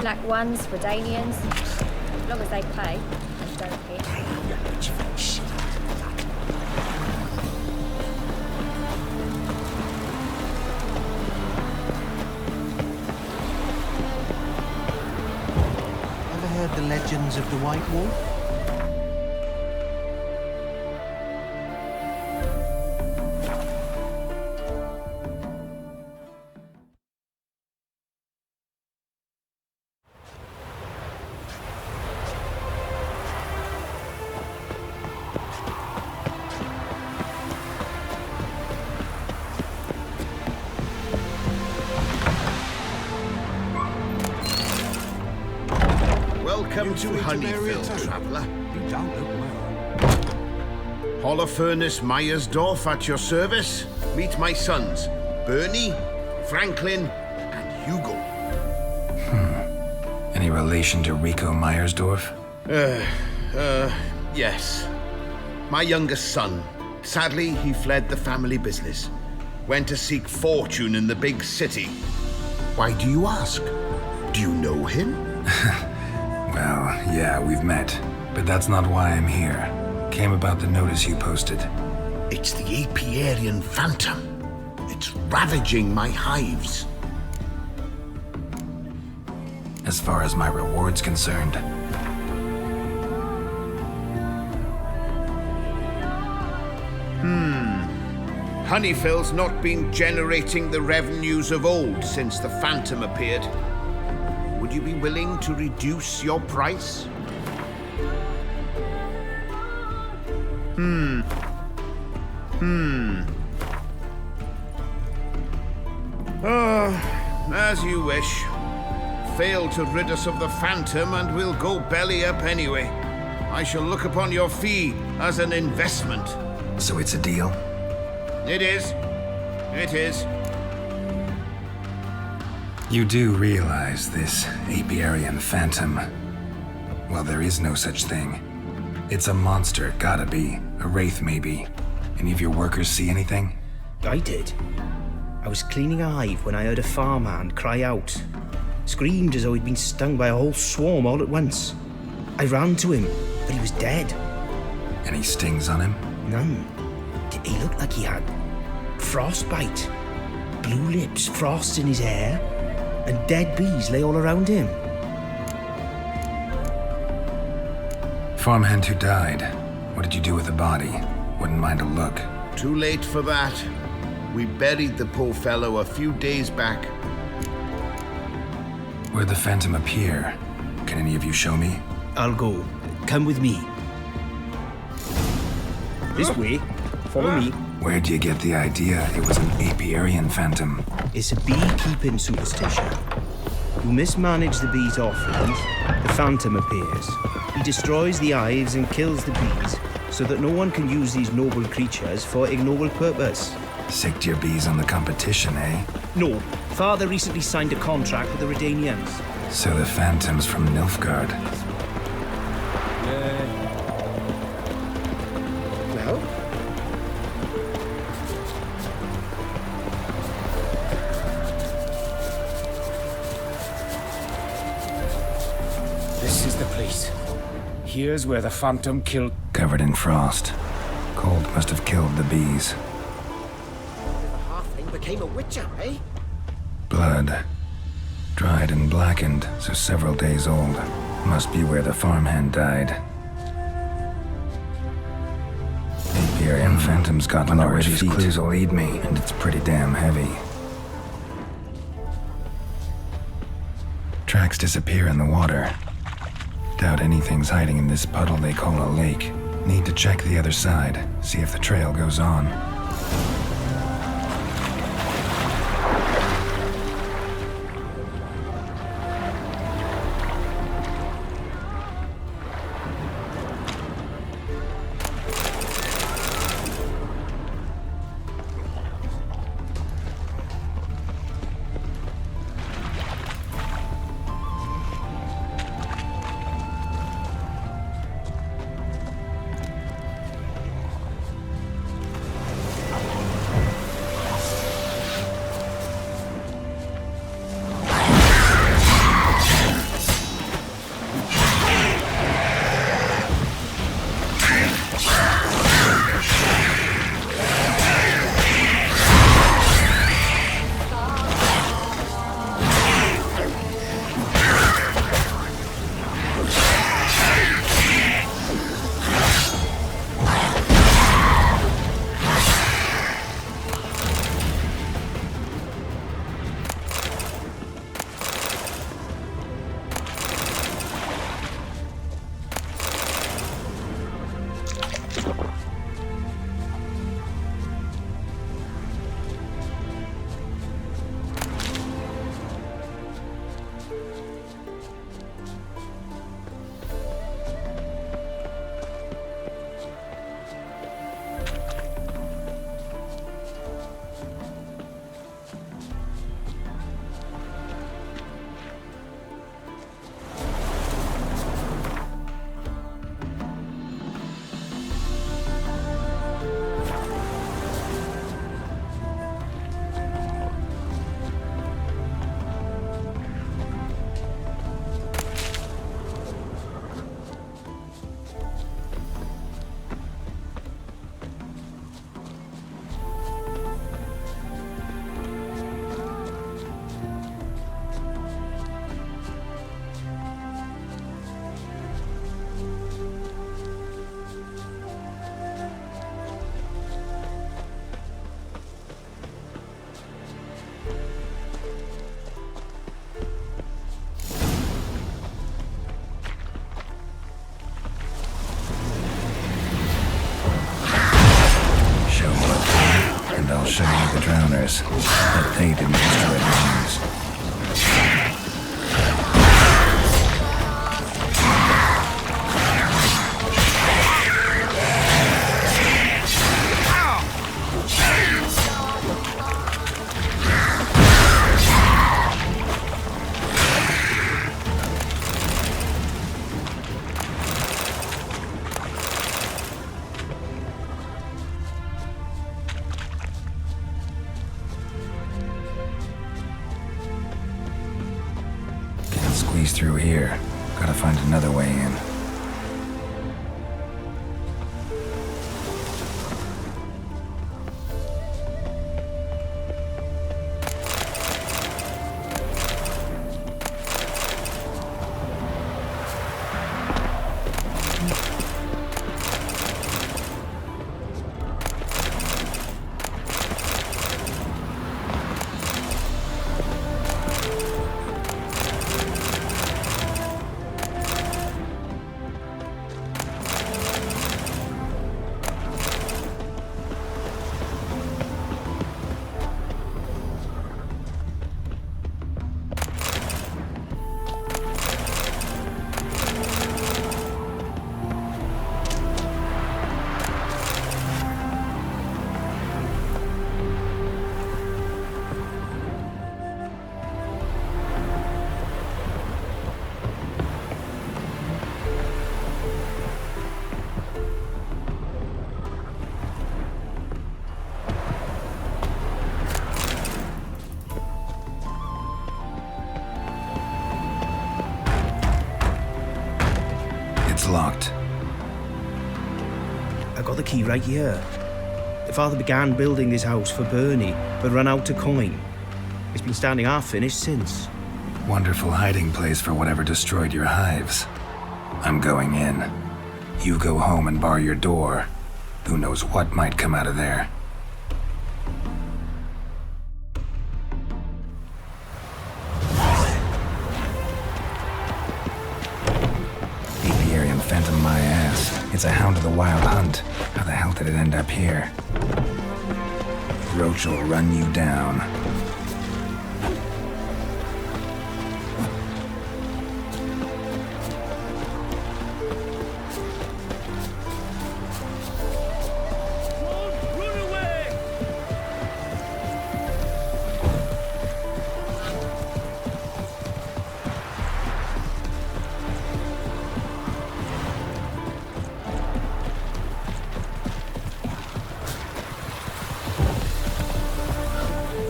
Black ones, Redanians. As long as they pay and don't hit. Ever heard the legends of the White Wolf? Welcome to Honeyfield, traveller. You don't look well. Holofernes Meyersdorf at your service. Meet my sons, Bernie, Franklin, and Hugo. Any relation to Rico Meyersdorf? Yes. My youngest son. Sadly, he fled the family business. Went to seek fortune in the big city. Why do you ask? Do you know him? Well, yeah, we've met. But that's not why I'm here. Came about the notice you posted. It's the Apiarian Phantom. It's ravaging my hives. As far as my reward's concerned. Honeyfield's not been generating the revenues of old since the Phantom appeared. Would you be willing to reduce your price? As you wish. Fail to rid us of the Phantom and we'll go belly up anyway. I shall look upon your fee as an investment. So it's a deal? It is. It is. You do realize this Apiarian Phantom? Well, there is no such thing. It's a monster, gotta be. A wraith, maybe. Any of your workers see anything? I did. I was cleaning a hive when I heard a farmhand cry out. Screamed as though he'd been stung by a whole swarm all at once. I ran to him, but he was dead. Any stings on him? None. He looked like he had frostbite. Blue lips, frost in his hair, and dead bees lay all around him. Farmhand who died. What did you do with the body? Wouldn't mind a look. Too late for that. We buried the poor fellow a few days back. Where'd the Phantom appear? Can any of you show me? I'll go. Come with me. This way. Follow me. Where'd you get the idea it was an Apiarian Phantom? It's a beekeeping superstition. You mismanage the bees' offerings, the Phantom appears. He destroys the hives and kills the bees, so that no one can use these noble creatures for ignoble purpose. Sicked your bees on the competition, eh? No, Father recently signed a contract with the Redanians. So the Phantom's from Nilfgaard. Well? This is the place. Here's where the Phantom killed... Covered in frost. Cold must have killed the bees. The halfling became a witcher, eh? Blood. Dried and blackened, so several days old. Must be where the farmhand died. Apiarian Phantom's got large feet. These clues will lead me, and it's pretty damn heavy. Tracks disappear in the water. Doubt anything's hiding in this puddle they call a lake. Need to check the other side, see if the trail goes on. show you the drowners, but they didn't destroy the news. Squeeze through here. Gotta find another way in. Locked. I got the key right here. The father began building this house for Bernie, but ran out of coin. It's been standing half finished since. Wonderful hiding place for whatever destroyed your hives. I'm going in. You go home and bar your door. Who knows what might come out of there. Phantom my ass. It's a hound of the wild hunt. How the hell did it end up here? Roach will run you down.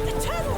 The tunnel!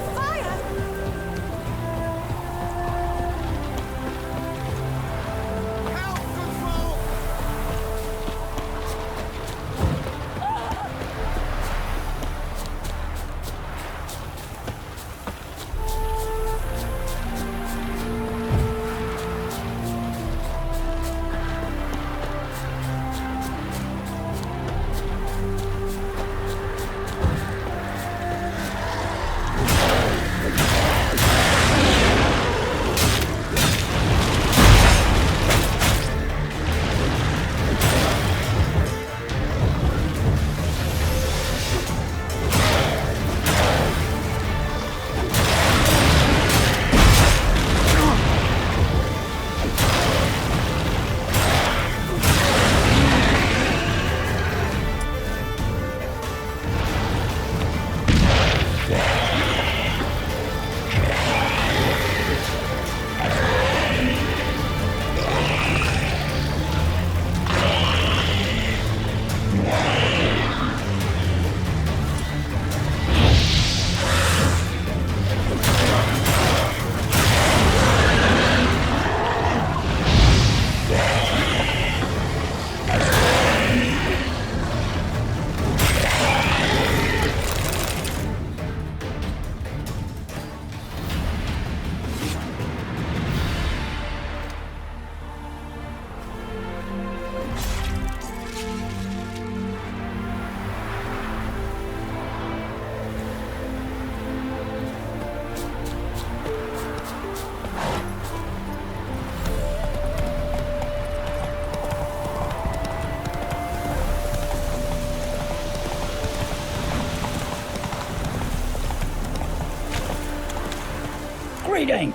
reading?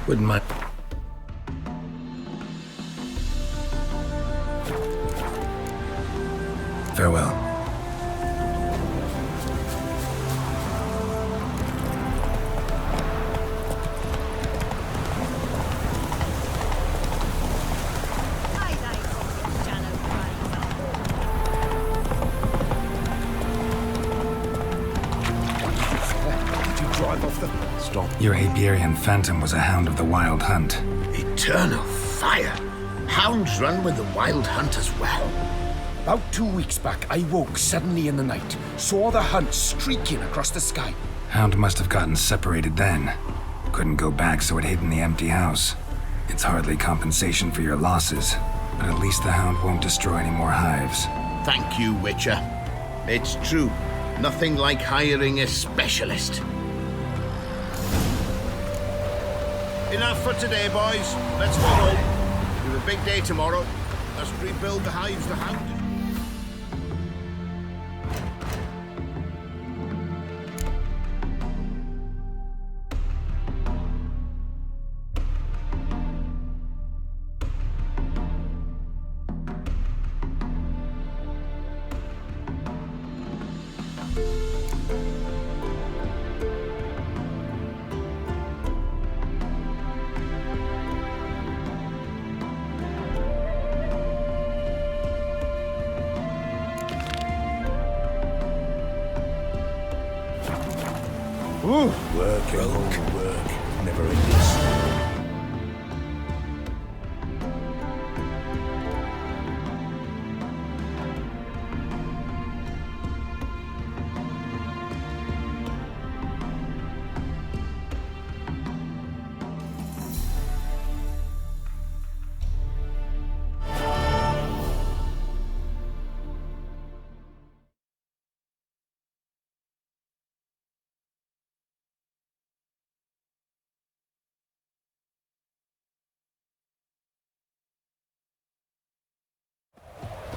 Wouldn't mind. Farewell. Did you drive off the... Stop. Your Apiarian Phantom was a hound of the Wild Hunt. Eternal fire! Hounds run with the Wild Hunt as well. About 2 weeks back, I woke suddenly in the night, saw the hunt streaking across the sky. Hound must have gotten separated then. Couldn't go back, so it hid in the empty house. It's hardly compensation for your losses, but at least the hound won't destroy any more hives. Thank you, Witcher. It's true. Nothing like hiring a specialist. Enough for today, boys. Let's go home. We have a big day tomorrow. Let's rebuild the hives the hound. Work and more work. Never ends.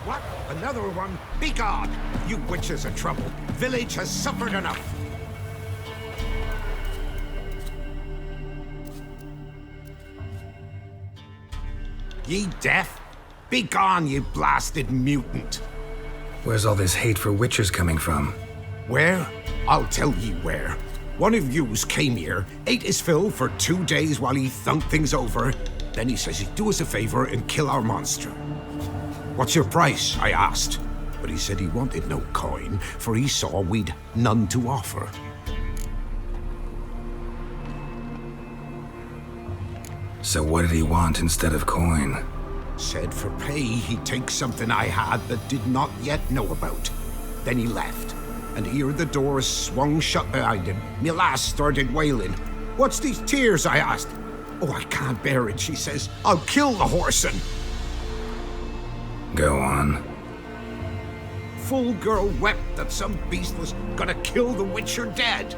What? Another one? Begone! You witches are trouble. Village has suffered enough. Ye deaf? Begone, you blasted mutant! Where's all this hate for witchers coming from? Where? I'll tell ye where. One of yous came here, ate his fill for 2 days while he thunked things over. Then he says he'd do us a favor and kill our monster. What's your price? I asked. But he said he wanted no coin, for he saw we'd none to offer. So what did he want instead of coin? Said for pay he'd take something I had that did not yet know about. Then he left, and here the doors swung shut behind him. Me lass started wailing. What's these tears? I asked. Oh, I can't bear it, she says. I'll kill the whoreson. Go on. Full girl wept that some beast was gonna kill the witcher dead.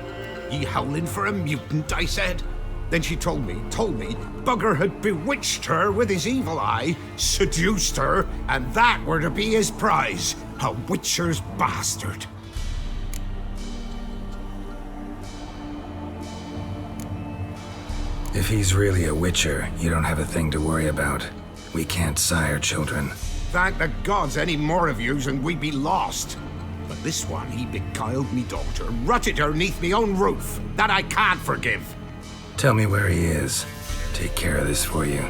Ye howling for a mutant, I said. Then she told me, Bugger had bewitched her with his evil eye, seduced her, and that were to be his prize. A witcher's bastard. If he's really a witcher, you don't have a thing to worry about. We can't sire children. Thank the gods any more of yous and we'd be lost. But this one, he beguiled me daughter, rutted her neath me own roof. That I can't forgive. Tell me where he is. Take care of this for you.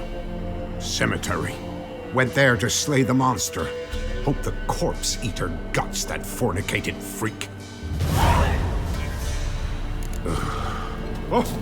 Cemetery. Went there to slay the monster. Hope the corpse eat her guts, that fornicated freak. Oh!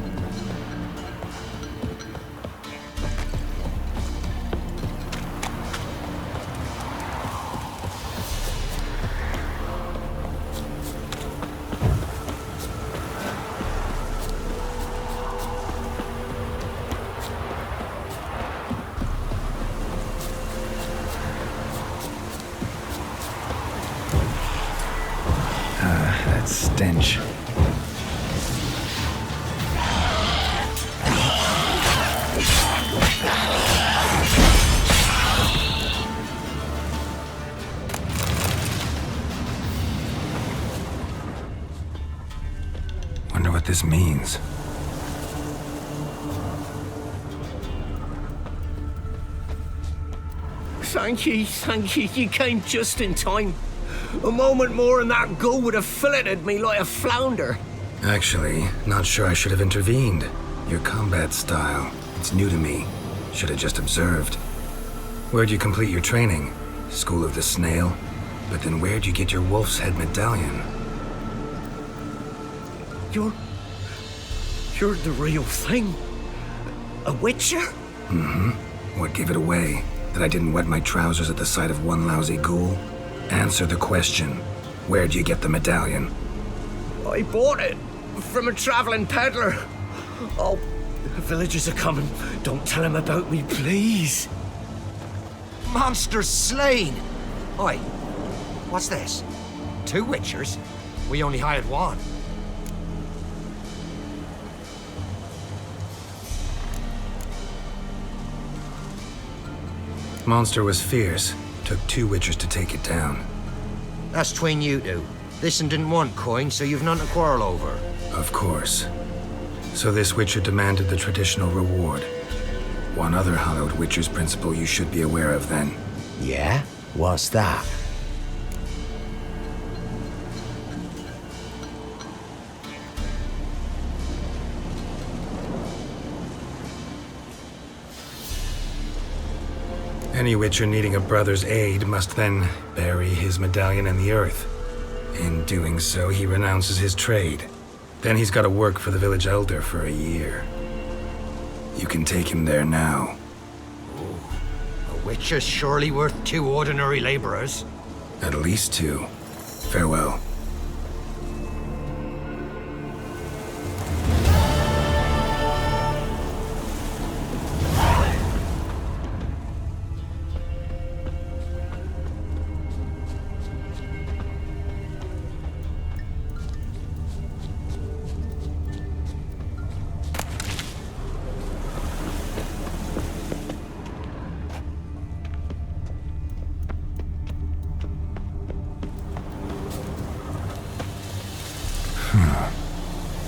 That stench. Wonder what this means. Thank ye, thank ye. You came just in time. A moment more and that gull would have filleted me like a flounder. Actually, not sure I should have intervened. Your combat style, it's new to me. Should have just observed. Where'd you complete your training? School of the Snail? But then where'd you get your wolf's head medallion? You're the real thing. A witcher? Mm-hmm. What gave it away? That I didn't wet my trousers at the sight of one lousy ghoul? Answer the question. Where'd you get the medallion? I bought it from a traveling peddler. Oh, the villagers are coming. Don't tell him about me, please. Monster slain! Oi, what's this? 2 witchers? We only hired one. Monster was fierce. Took 2 witchers to take it down. That's tween you two. This one didn't want coin, so you've none to quarrel over. Of course. So this witcher demanded the traditional reward. One other hallowed witcher's principle you should be aware of then. Yeah? What's that? Any witcher needing a brother's aid must then bury his medallion in the earth. In doing so, he renounces his trade. Then he's got to work for the village elder for a year. You can take him there now. A witcher's surely worth 2 ordinary laborers. At least 2. Farewell.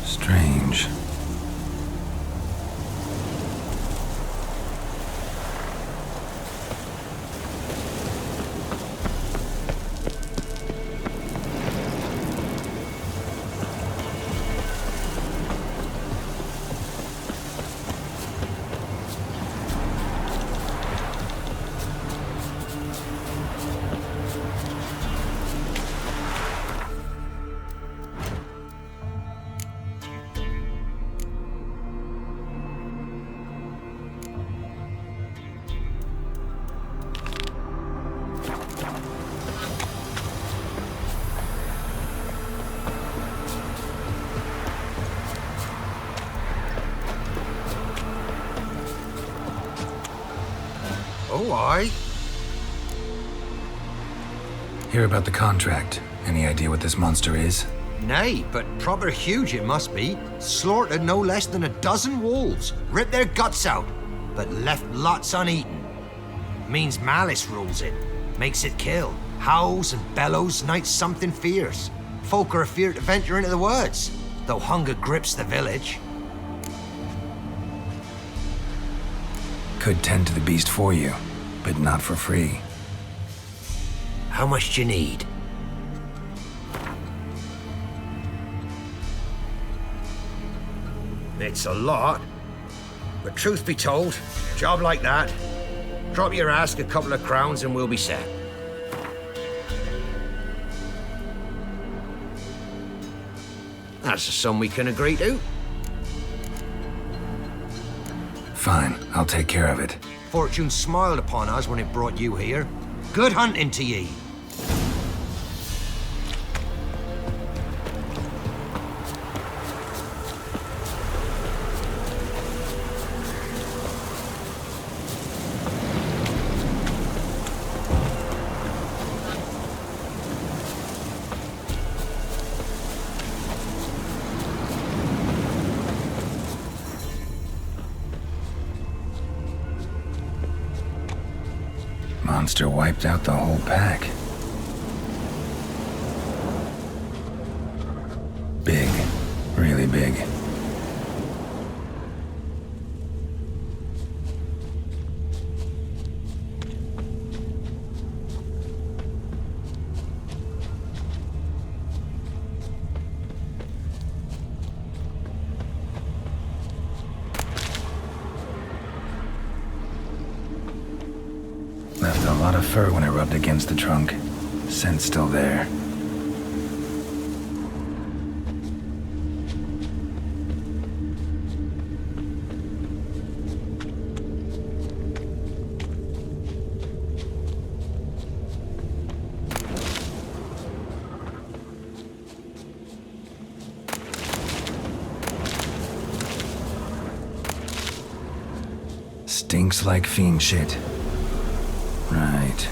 Strange. Oh, aye. Hear about the contract. Any idea what this monster is? Nay, but proper huge it must be. Slaughtered no less than 12 wolves. Ripped their guts out, but left lots uneaten. Means malice rules it. Makes it kill. Howls and bellows, nights something fierce. Folk are afeard to venture into the woods, though hunger grips the village. Could tend to the beast for you, but not for free. How much do you need? It's a lot. But truth be told, job like that, drop your ask a couple of crowns and we'll be set. That's a sum we can agree to. Fine, I'll take care of it. Fortune smiled upon us when it brought you here. Good hunting to ye. Monster wiped out the whole pack. Big. Really big. lot of fur when I rubbed against the trunk. Scent's still there. Stinks like fiend shit. Right.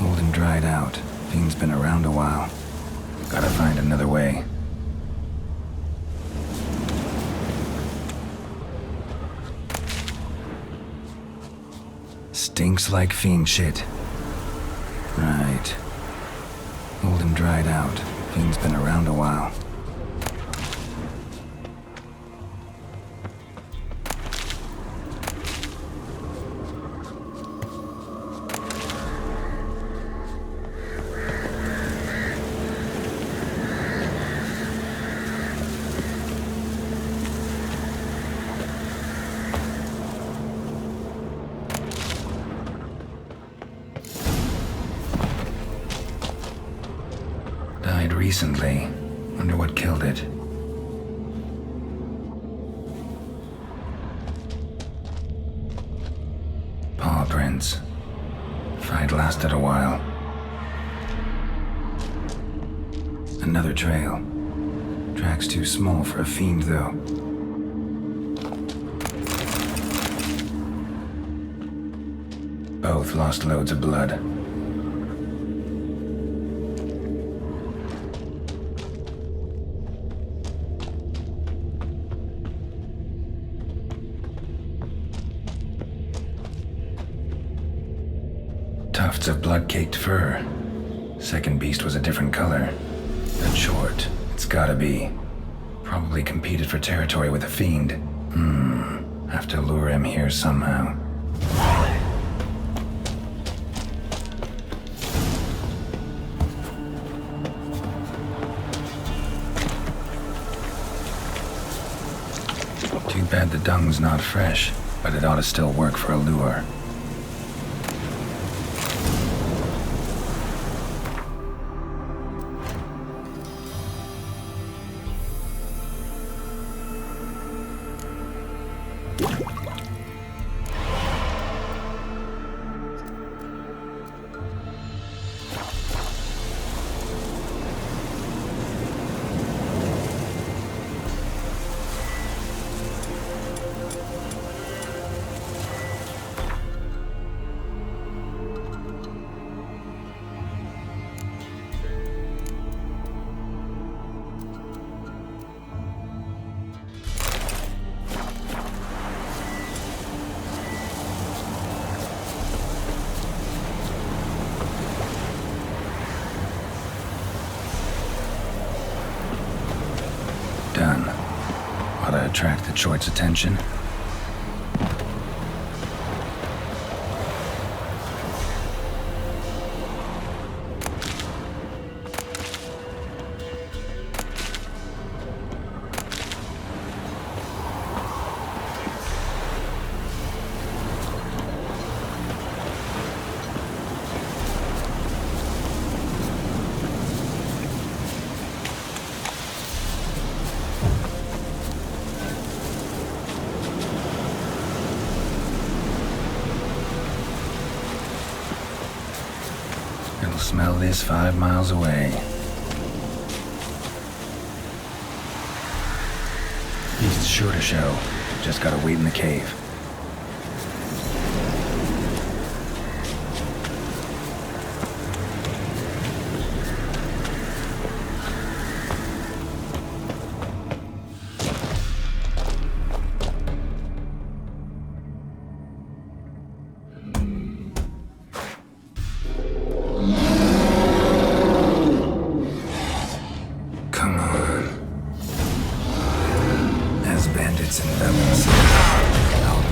Old and dried out. Fiend's been around a while. Gotta find another way. Stinks like fiend shit. Right. Old and dried out. Fiend's been around a while. Died recently. Wonder what killed it. Paw prints. Fight lasted a while. Another trail. Track's too small for a fiend, though. Both lost loads of blood. Tufts of blood-caked fur. Second beast was a different color. But short. It's gotta be. Probably competed for territory with a fiend. Have to lure him here somehow. Too bad the dung's not fresh, but it ought to still work for a lure. Done. Ought to attract the choit's attention. It'll smell this 5 miles away. Beast's sure to show. Just gotta wait in the cave. Bandits and rebels. I'll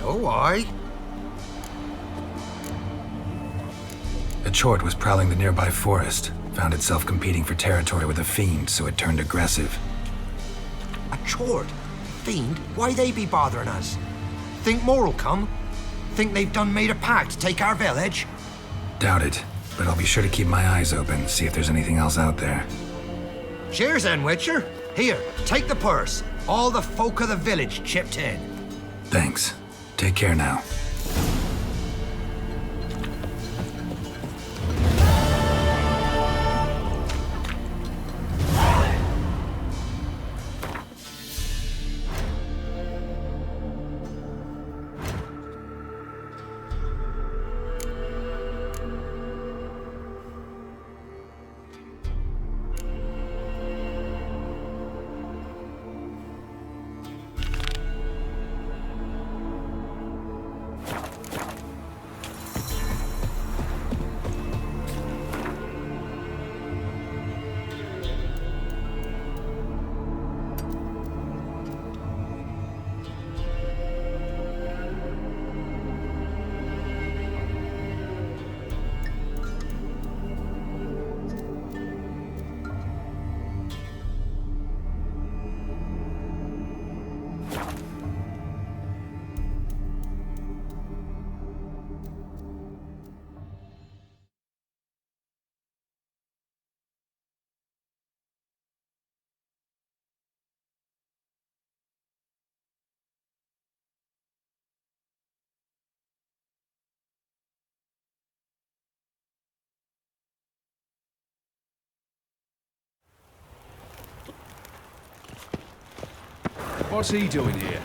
Oh, aye. A chort was prowling the nearby forest, found itself competing for territory with a fiend, so it turned aggressive. A chort? Fiend? Why they be bothering us? Think more'll come? Think they've done made a pact to take our village? Doubt it, but I'll be sure to keep my eyes open, see if there's anything else out there. Cheers then, Witcher. Here, take the purse. All the folk of the village chipped in. Thanks. Take care now. What's he doing here?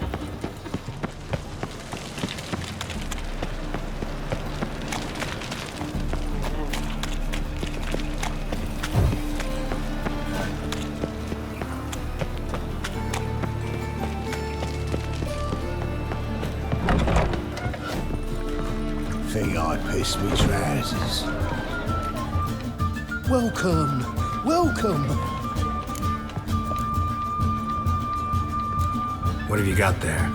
Think I pissed me trousers. Welcome, welcome. What have you got there?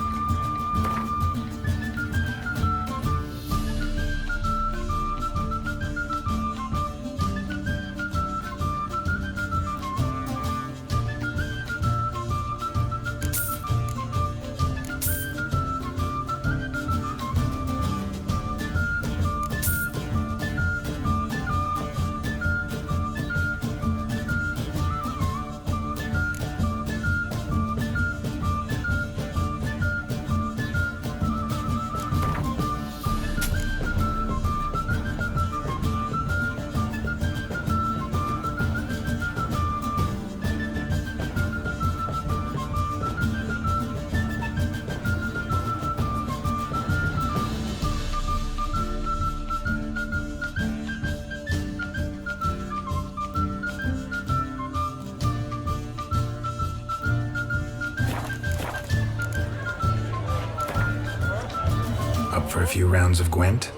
Up for a few rounds of Gwent?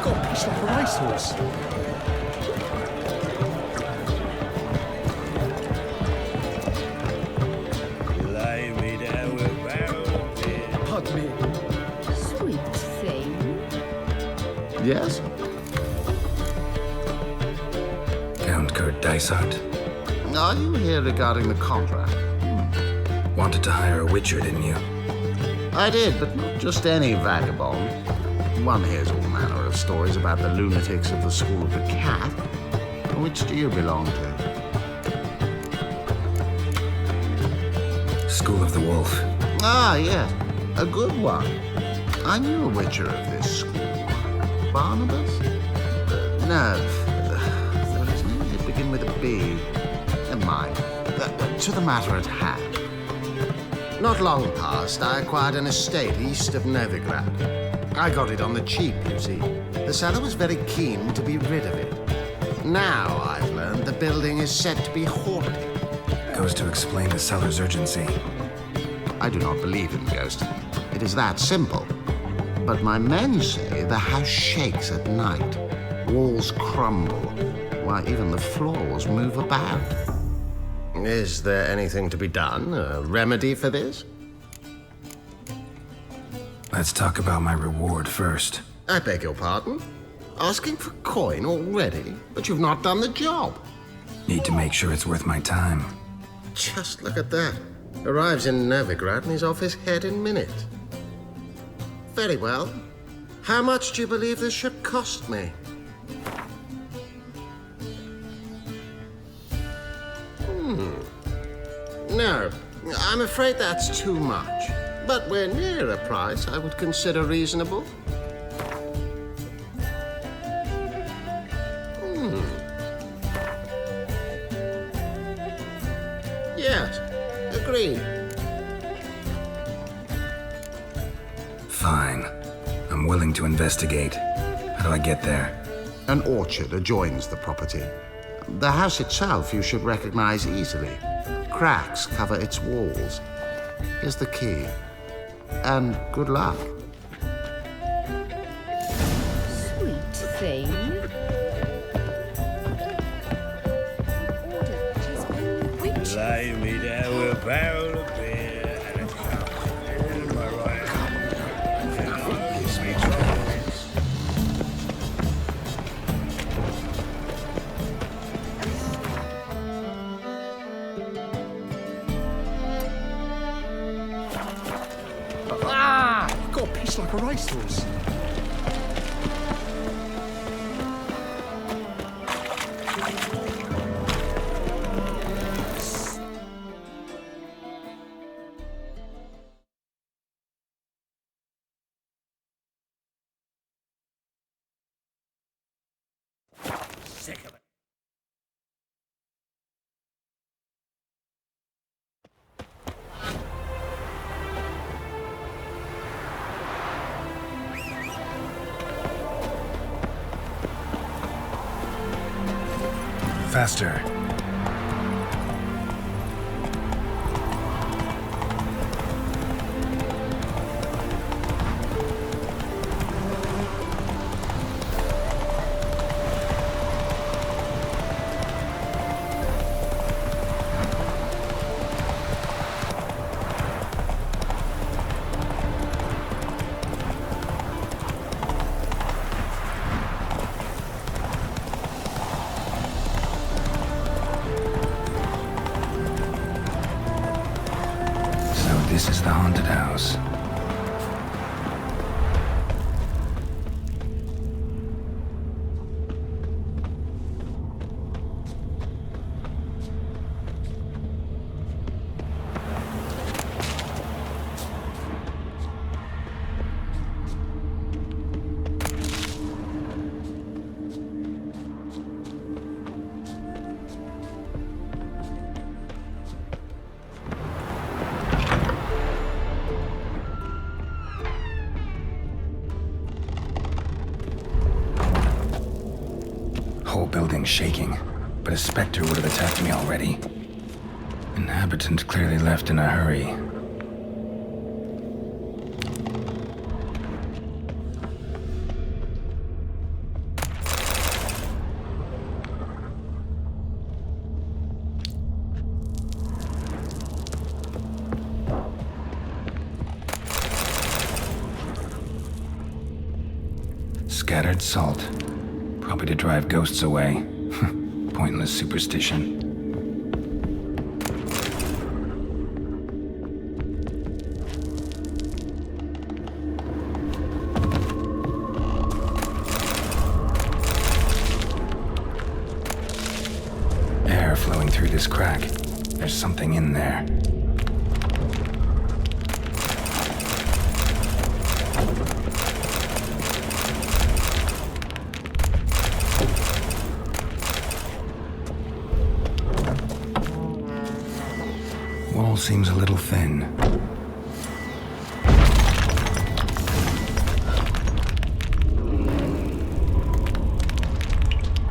Got pissed off a racehorse. Lay me down with barrel beer. Pardon me. Sweet thing. Yes? Count Kurt Dysart. Are you here regarding the contract? Wanted to hire a witcher, didn't you? I did, but not just any vagabond. One hears all manner of stories about the lunatics of the School of the Cat. Which do you belong to? School of the Wolf. Ah, yes. A good one. I knew a witcher of this school. Barnabas? No. There was his name. It begin with a B. Never mind. To the matter at hand. Not long past, I acquired an estate east of Novigrad. I got it on the cheap, you see. The seller was very keen to be rid of it. Now, I've learned the building is said to be haunted. Goes to explain the seller's urgency. I do not believe in ghosts. It is that simple. But my men say the house shakes at night. Walls crumble, while even the floors move about. Is there anything to be done? A remedy for this? Let's talk about my reward first. I beg your pardon? Asking for coin already? But you've not done the job. Need to make sure it's worth my time. Just look at that. Arrives in Novigrad and he's off his head in minutes. Very well. How much do you believe this should cost me? No, I'm afraid that's too much. But we're near a price I would consider reasonable. Yes, agreed. Fine. I'm willing to investigate. How do I get there? An orchard adjoins the property. The house itself you should recognize easily. Cracks cover its walls. Here's the key. And good luck. Sweet thing. Lay me down with a barrel of beer and a cup. Am I right? Got pissed like a racehorse. Sick of it. Faster. Whole building shaking, but a specter would have attacked me already. Inhabitant clearly left in a hurry. Scattered salt. Probably to drive ghosts away. Pointless superstition. Air flowing through this crack. There's something in there. Wall seems a little thin.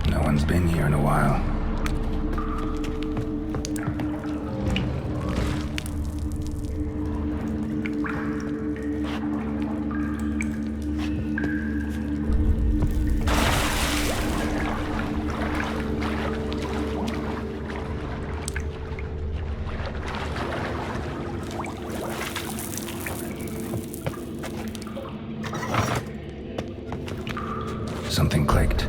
No one's been here in a while. Something clicked.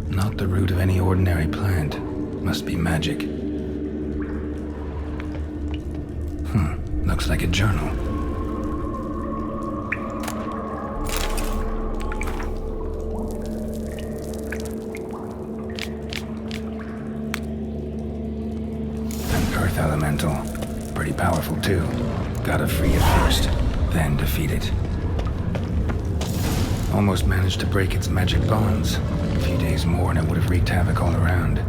Not the root of any ordinary plant. Must be magic. Looks like a journal. An earth elemental. Pretty powerful too. Gotta free it first, then defeat it. Almost managed to break its magic bonds. A few days more and it would have wreaked havoc all around.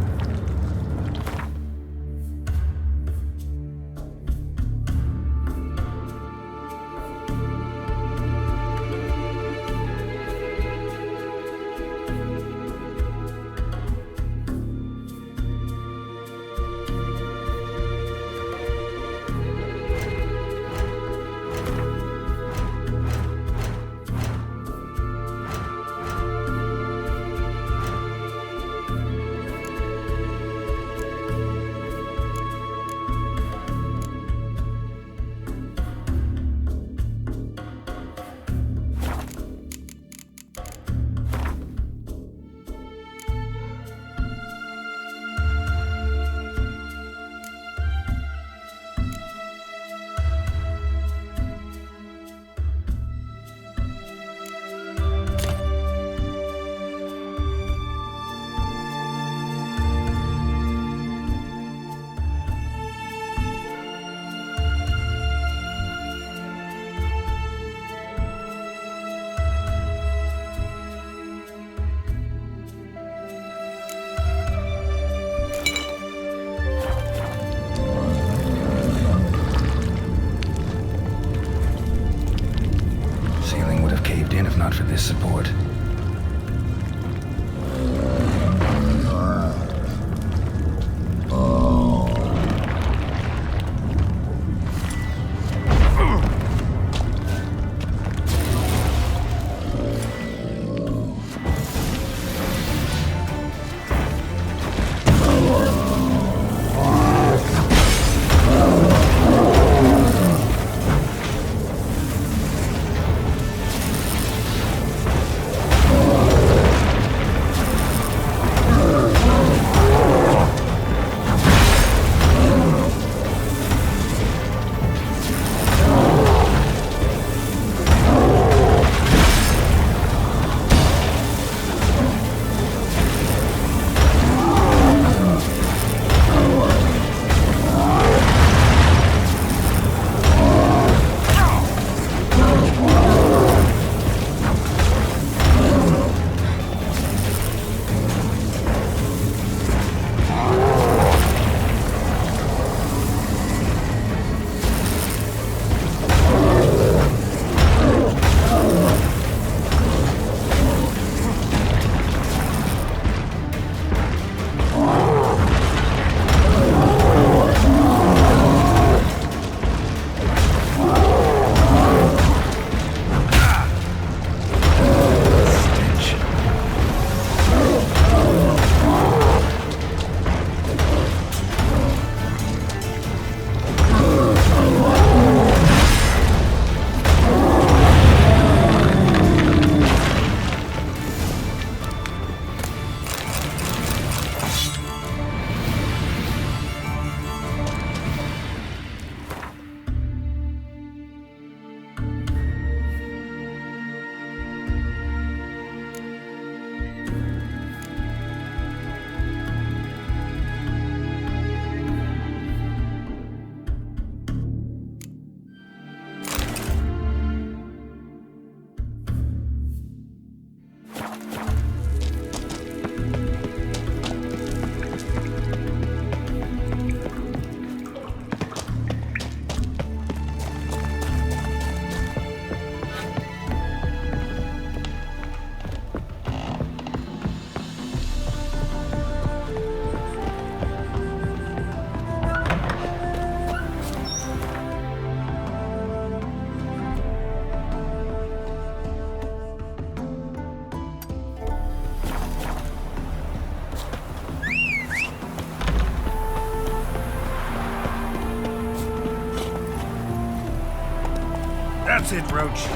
That's it, Roach.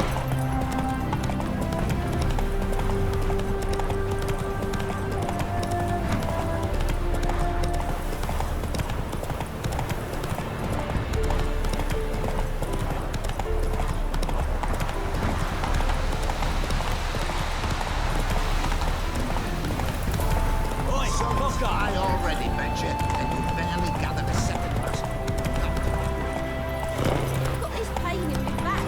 I already bet you, and you barely gathered a second person. Got this pain in my back.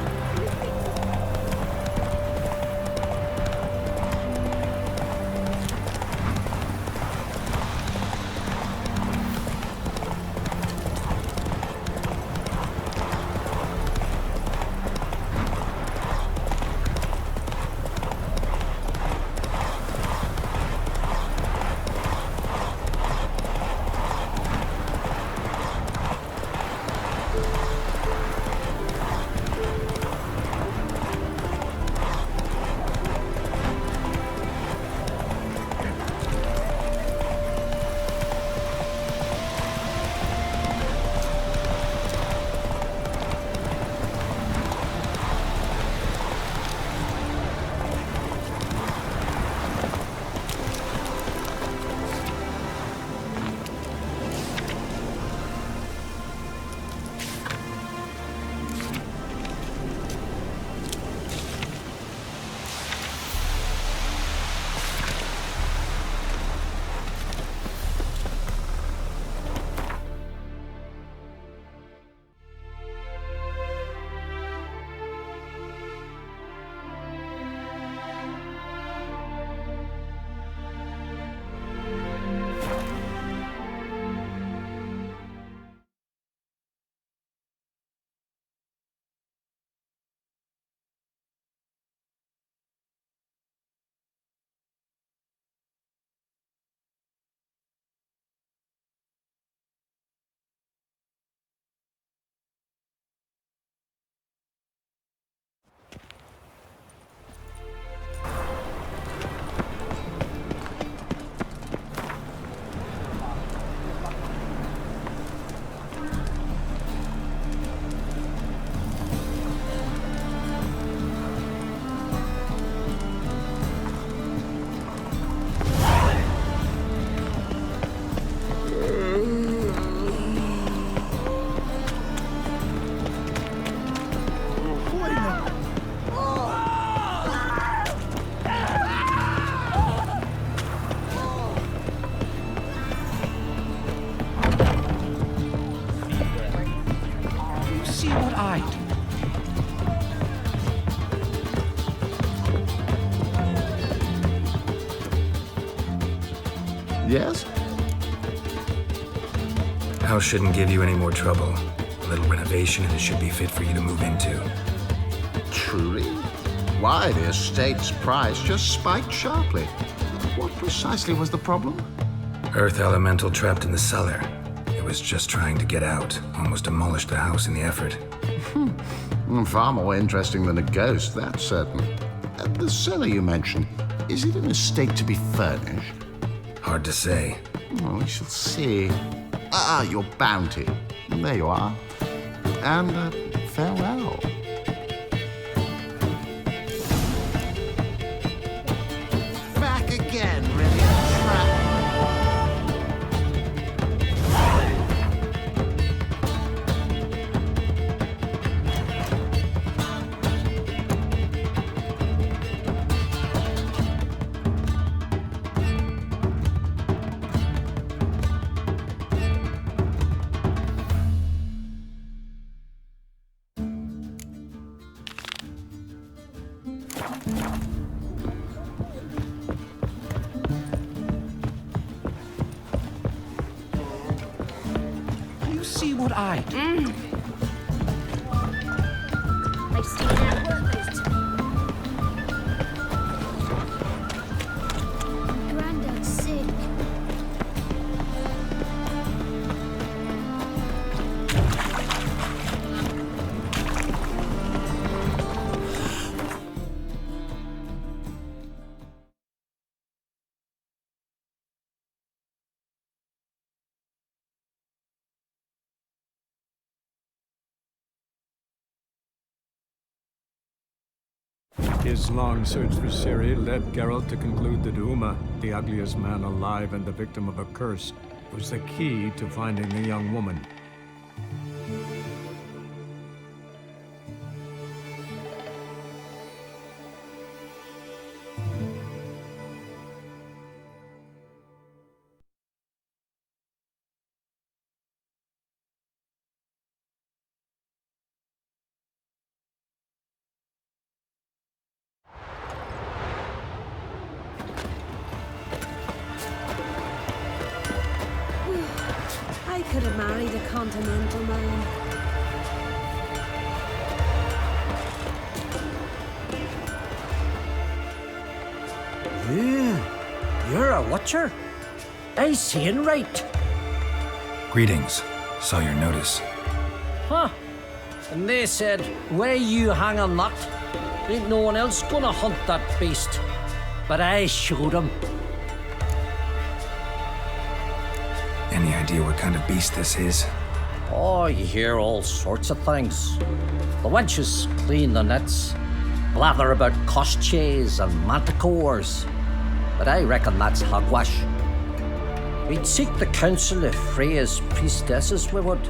See what I do. Yes? House shouldn't give you any more trouble. A little renovation and it should be fit for you to move into. Truly? Why, the estate's price just spiked sharply. What precisely was the problem? Earth elemental trapped in the cellar. It was just trying to get out. Almost demolished the house in the effort. Far more interesting than a ghost, that's certain. The cellar you mentioned, is it in a state to be furnished? Hard to say. We shall see. Your bounty. There you are. And farewell. Back again, ready to trap. You see what I do. They've seen that work. His long search for Ciri led Geralt to conclude that Uma, the ugliest man alive and the victim of a curse, was the key to finding the young woman. I could have married a continental man. You're a watcher? I seeing right. Greetings. Saw your notice. Huh. And they said, where you hang on that? Ain't no one else gonna hunt that beast. But I showed him. Any idea what kind of beast this is? Oh, you hear all sorts of things. The wenches clean the nets, blather about koshchays and manticores. But I reckon that's hogwash. We'd seek the counsel of Freya's priestesses, we would.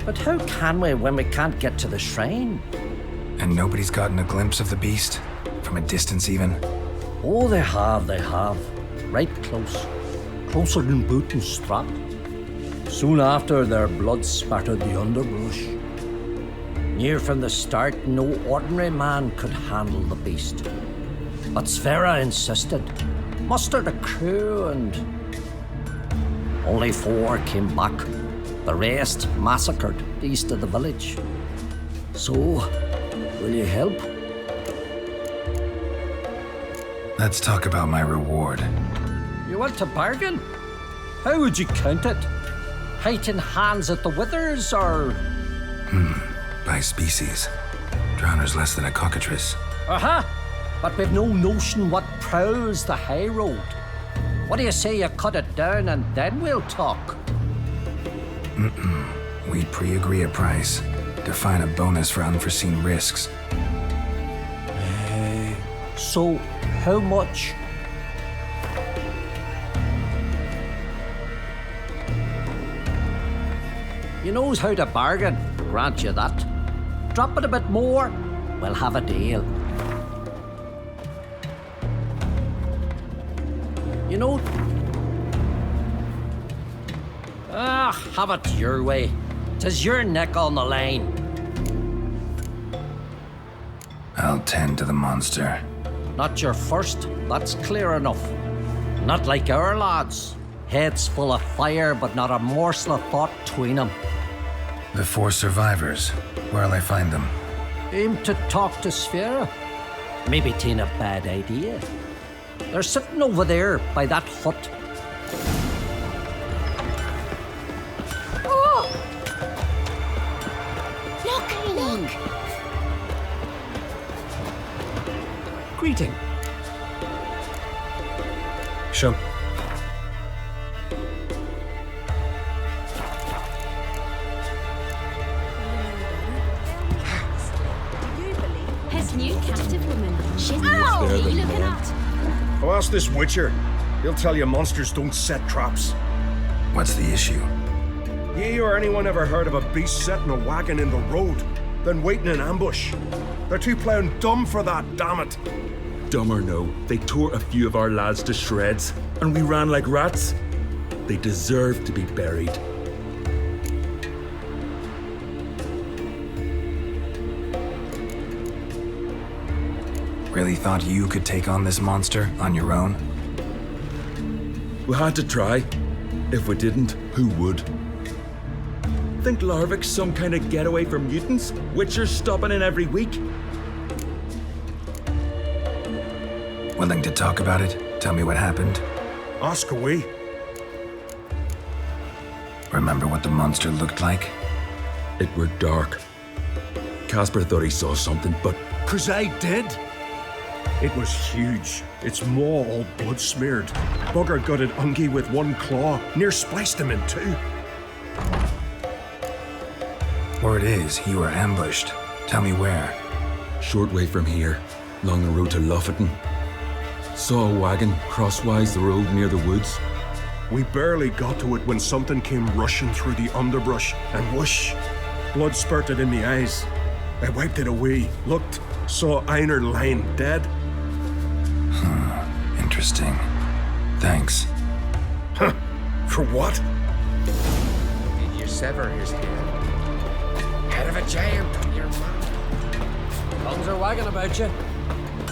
But how can we when we can't get to the shrine? And nobody's gotten a glimpse of the beast? From a distance even? Oh, they have. Right close. Closer than boot and strap. Soon after, their blood spattered the underbrush. Near from the start, no ordinary man could handle the beast. But Sverre insisted. Mustered a crew and... Only 4 came back. The rest massacred east of the village. So, will you help? Let's talk about my reward. You want to bargain? How would you count it? Height in hands at the withers, or...? By species. Drowner's less than a cockatrice. Aha! But we've no notion what prowls the high road. What do you say you cut it down and then we'll talk? We'd pre-agree a price. Define a bonus for unforeseen risks. So, how much? You knows how to bargain, grant you that. Drop it a bit more, we'll have a deal. You know... have it your way. 'Tis your neck on the line. I'll tend to the monster. Not your first, that's clear enough. Not like our lads. Heads full of fire, but not a morsel of thought between them. The 4 survivors. Where'll I find them? Aim to talk to Sverre. Maybe 'tain't a bad idea. They're sitting over there by that hut. Oh! Look! Greeting. Show. His new captive woman. She's not looking at. Oh, ask this Witcher. He'll tell you monsters don't set traps. What's the issue? Ye or anyone ever heard of a beast setting a wagon in the road, then waiting in ambush? They're too plowing dumb for that, damn it. Dumb or no, they tore a few of our lads to shreds, and we ran like rats. They deserve to be buried. Really thought you could take on this monster on your own? We had to try. If we didn't, who would? Think Larvik's some kind of getaway for mutants? Witchers stopping in every week? Willing to talk about it? Tell me what happened? Ask away. Remember what the monster looked like? It were dark. Casper thought he saw something, but... 'Cause I did. It was huge. Its maw all blood smeared. Bugger gutted Ungie with one claw, near spliced him in 2. Word is, you were ambushed. Tell me where. Short way from here. along the road to Lofferton. Saw a wagon crosswise the road near the woods. We barely got to it when something came rushing through the underbrush, and whoosh! Blood spurted in the eyes. I wiped it away, looked, saw Einar lying dead. Interesting. Thanks. Huh? For what? Did you sever his head? Head of a giant on your mouth. Tongues are wagging about you.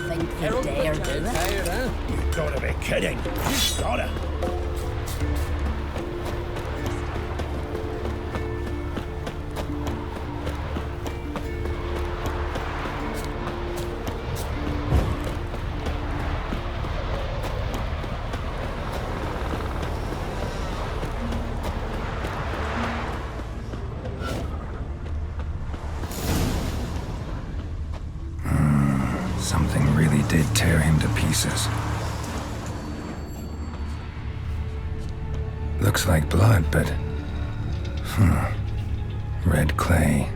Think you dare do it? Tired, huh? You gotta be kidding. You gotta. Something really did tear him to pieces. Looks like blood, but... red clay.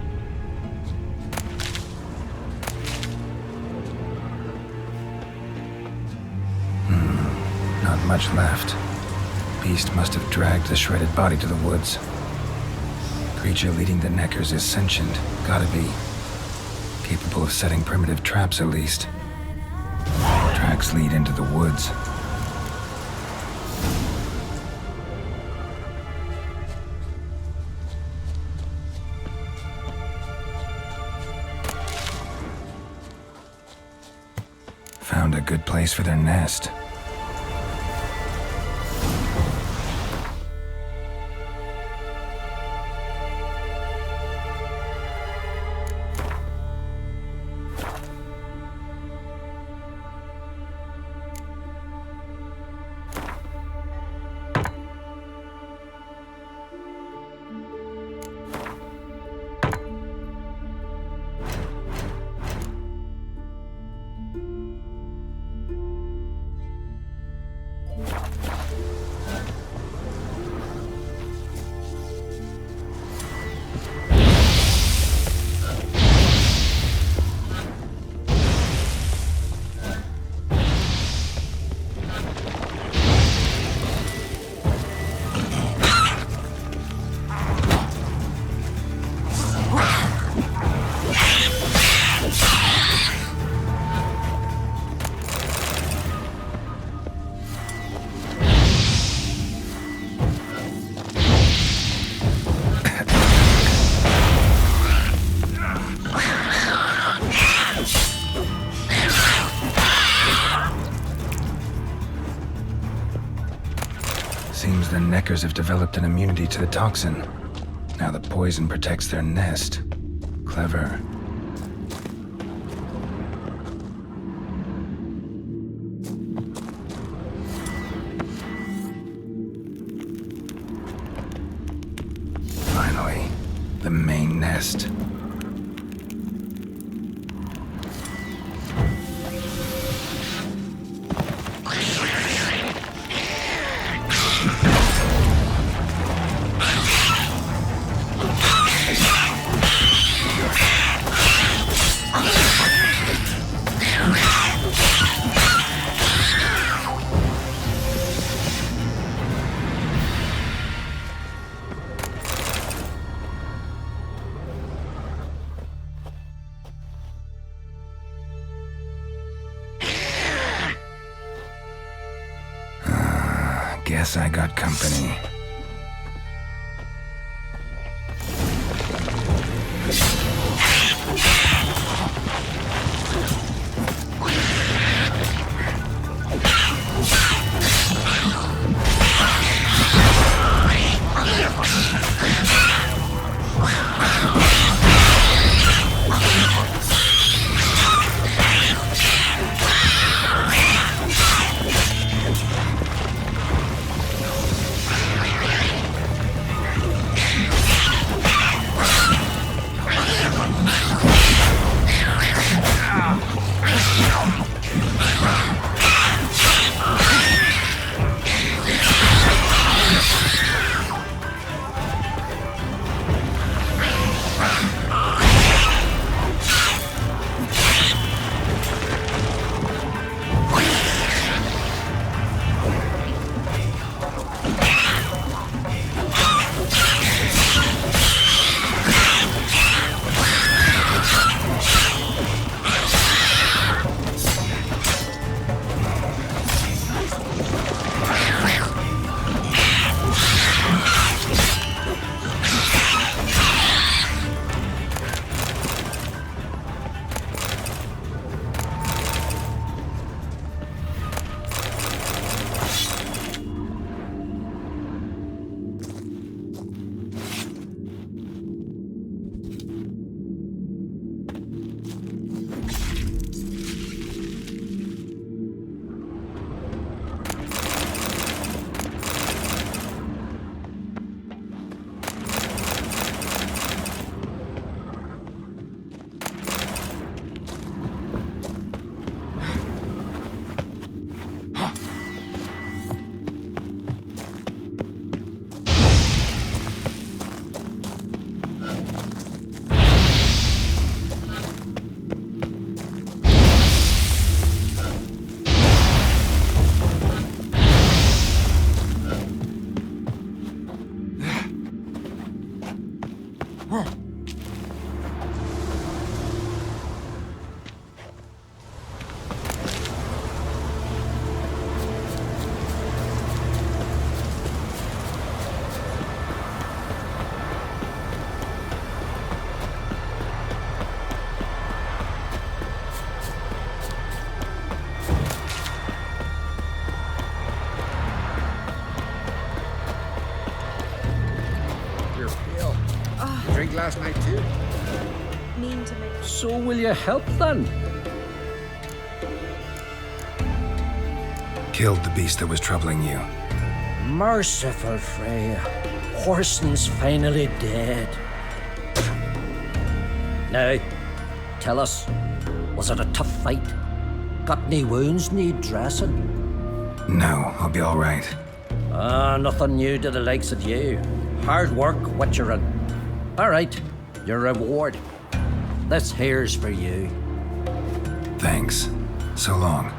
Not much left. Beast must have dragged the shredded body to the woods. Creature leading the Neckers is sentient. Gotta be. Capable of setting primitive traps, at least. Tracks lead into the woods. Found a good place for their nest. Seems the Neckers have developed an immunity to the toxin. Now the poison protects their nest. Clever. Finally, the main nest. Guess I got company. You're pale. You drink last night too? Mean to me. So will you help then? Killed the beast that was troubling you. Merciful Freya. Horson's finally dead. Now, tell us, was it a tough fight? Got any wounds need dressing? No, I'll be all right. Nothing new to the likes of you. Hard work, witcherin'. All right, your reward. This here's for you. Thanks. So long.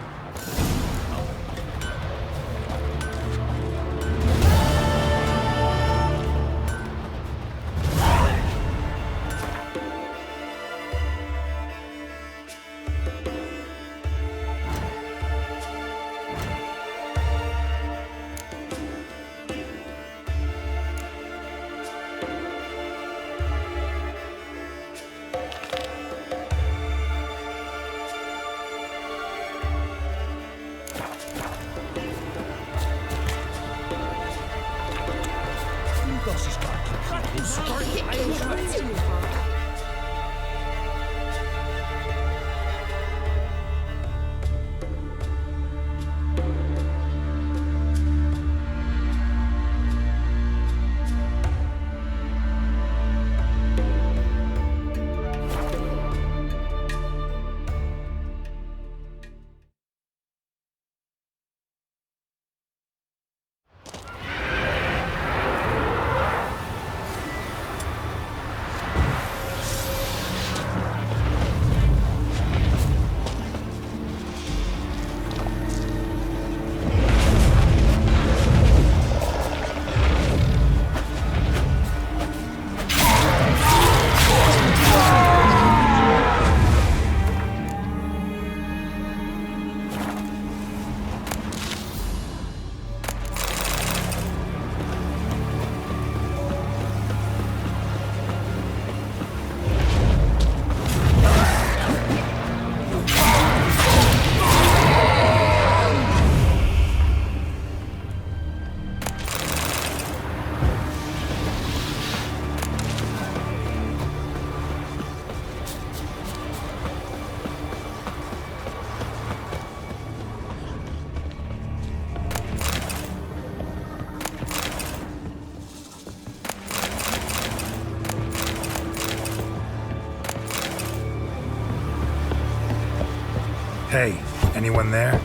Hey, anyone there?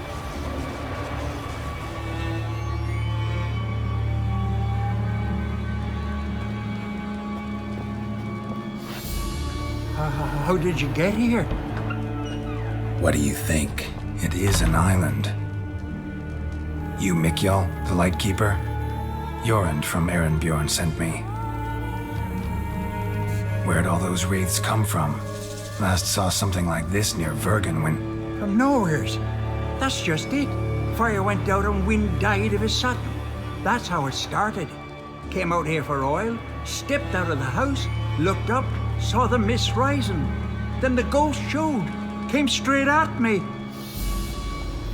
How did you get here? What do you think? It is an island. You Mikjal, the Lightkeeper? Jorund from Bjorn sent me. Where'd all those wraiths come from? Last saw something like this near Vergen when... From nowheres. That's just it. Fire went out and wind died of a sudden. That's how it started. Came out here for oil, stepped out of the house, looked up, saw the mist rising. Then the ghost showed, came straight at me.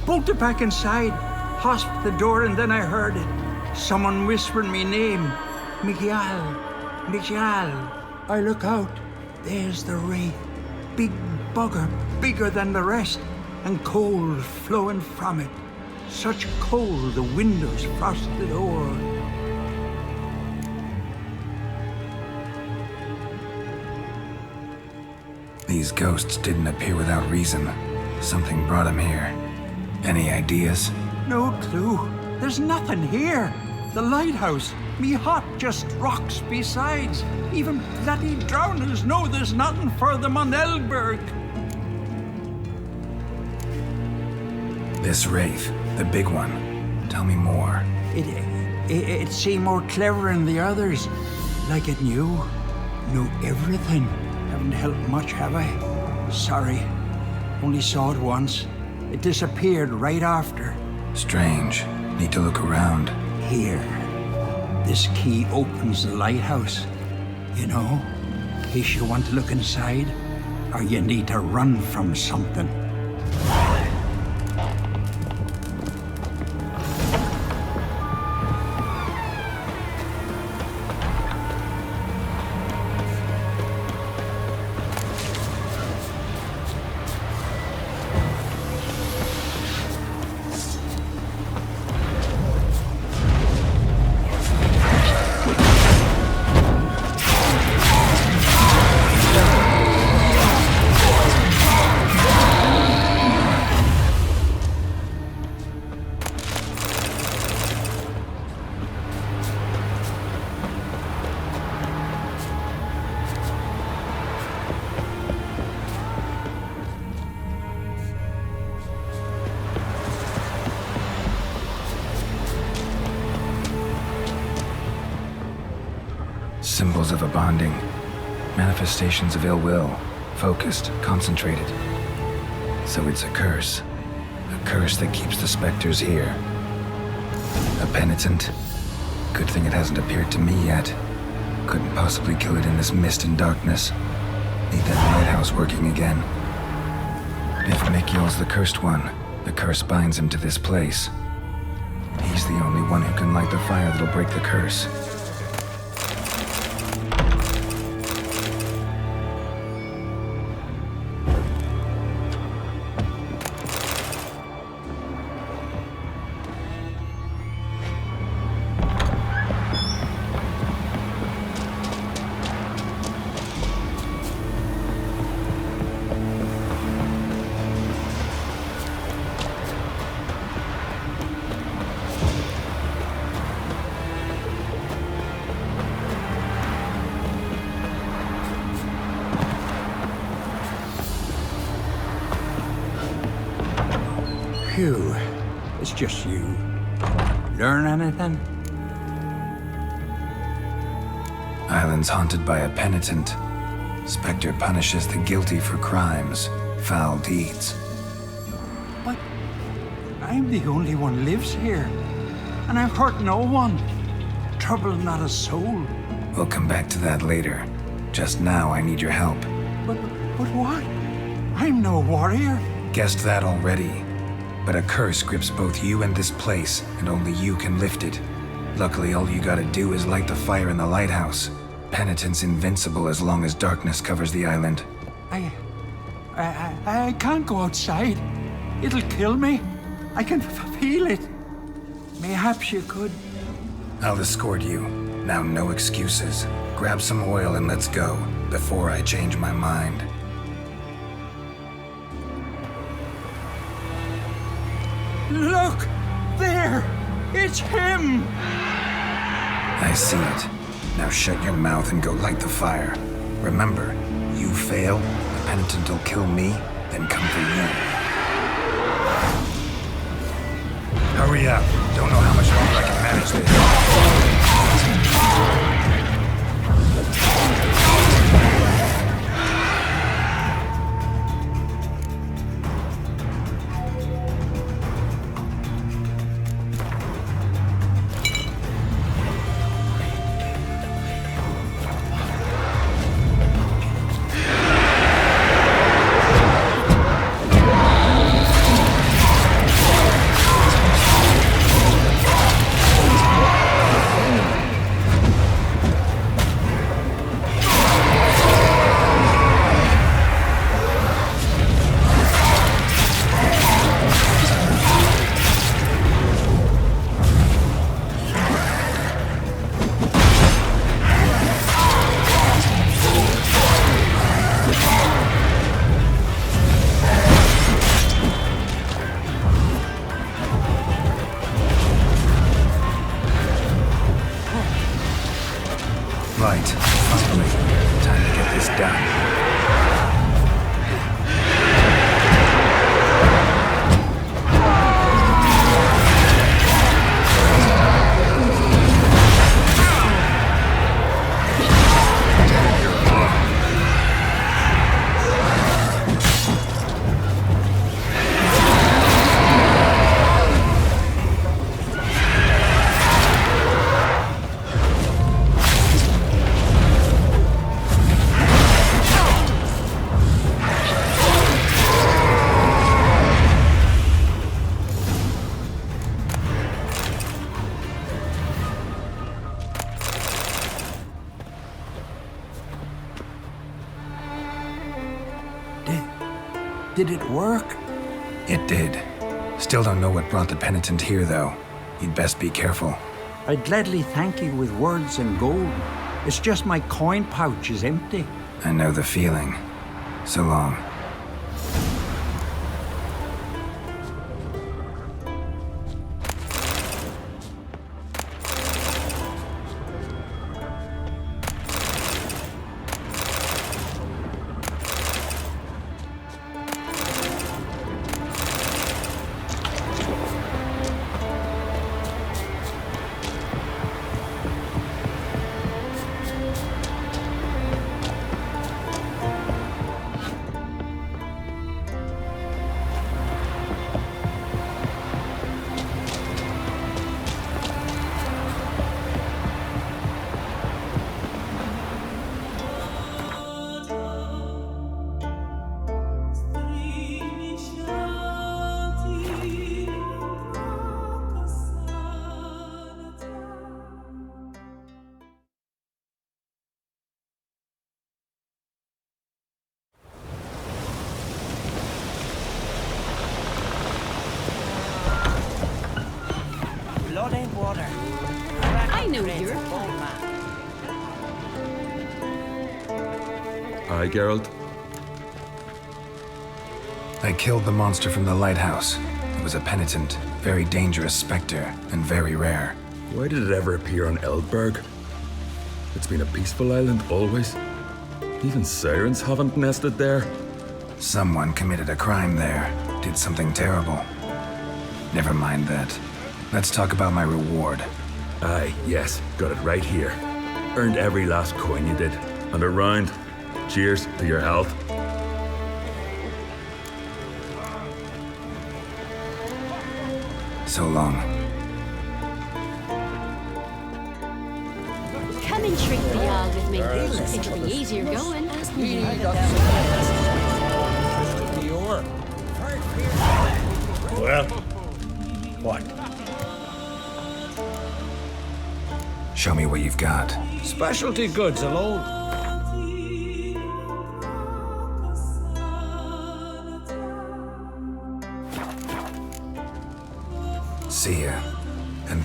Bolted back inside, hosped the door, and then I heard it. Someone whispering me name. Mikjal. I look out. There's the wraith. Big bugger, bigger than the rest, and cold flowing from it. Such cold the windows frosted o'er. These ghosts didn't appear without reason. Something brought them here. Any ideas? No clue. There's nothing here. The lighthouse, me hut just rocks besides. Even bloody drowners know there's nothing for them on Elberg. This wraith, the big one. Tell me more. It seemed more clever than the others. Like it knew. Knew everything. Haven't helped much, have I? Sorry. Only saw it once. It disappeared right after. Strange. Need to look around. Here. This key opens the lighthouse. You know, in case you want to look inside, or you need to run from something. Symbols of a bonding. Manifestations of ill will. Focused, concentrated. So it's a curse. A curse that keeps the specters here. A penitent. Good thing it hasn't appeared to me yet. Couldn't possibly kill it in this mist and darkness. Need that lighthouse working again. If Mikyol's the cursed one, the curse binds him to this place. He's the only one who can light the fire that'll break the curse. Phew, it's just you. Learn anything? Island's haunted by a penitent. Spectre punishes the guilty for crimes, foul deeds. But I'm the only one lives here, and I've hurt no one. Trouble not a soul. We'll come back to that later. Just now, I need your help. But what? I'm no warrior. Guessed that already. But a curse grips both you and this place, and only you can lift it. Luckily, all you gotta do is light the fire in the lighthouse. Penitent's invincible as long as darkness covers the island. I can't go outside. It'll kill me. I can feel it. Mayhaps you could. I'll escort you. Now, no excuses. Grab some oil and let's go, before I change my mind. Look! There! It's him! I see it. Now shut your mouth and go light the fire. Remember, you fail, the penitent will kill me, then come for you. Hurry up. Don't know how much longer I can manage this. Did it work? It did. Still don't know what brought the penitent here, though. You'd best be careful. I'd gladly thank you with words and gold. It's just my coin pouch is empty. I know the feeling. So long. Blood and water. I know you're Aye, Geralt. I killed the monster from the lighthouse. It was a penitent, very dangerous specter, and very rare. Why did it ever appear on Eldberg? It's been a peaceful island always. Even sirens haven't nested there. Someone committed a crime there. Did something terrible. Never mind that. Let's talk about my reward. Aye, yes. Got it right here. Earned every last coin you did. And a round. Cheers to your health. So long. Come and treat the yard with me. It'll be easier going. Well, what? Show me what you've got. Specialty goods alone. See ya. And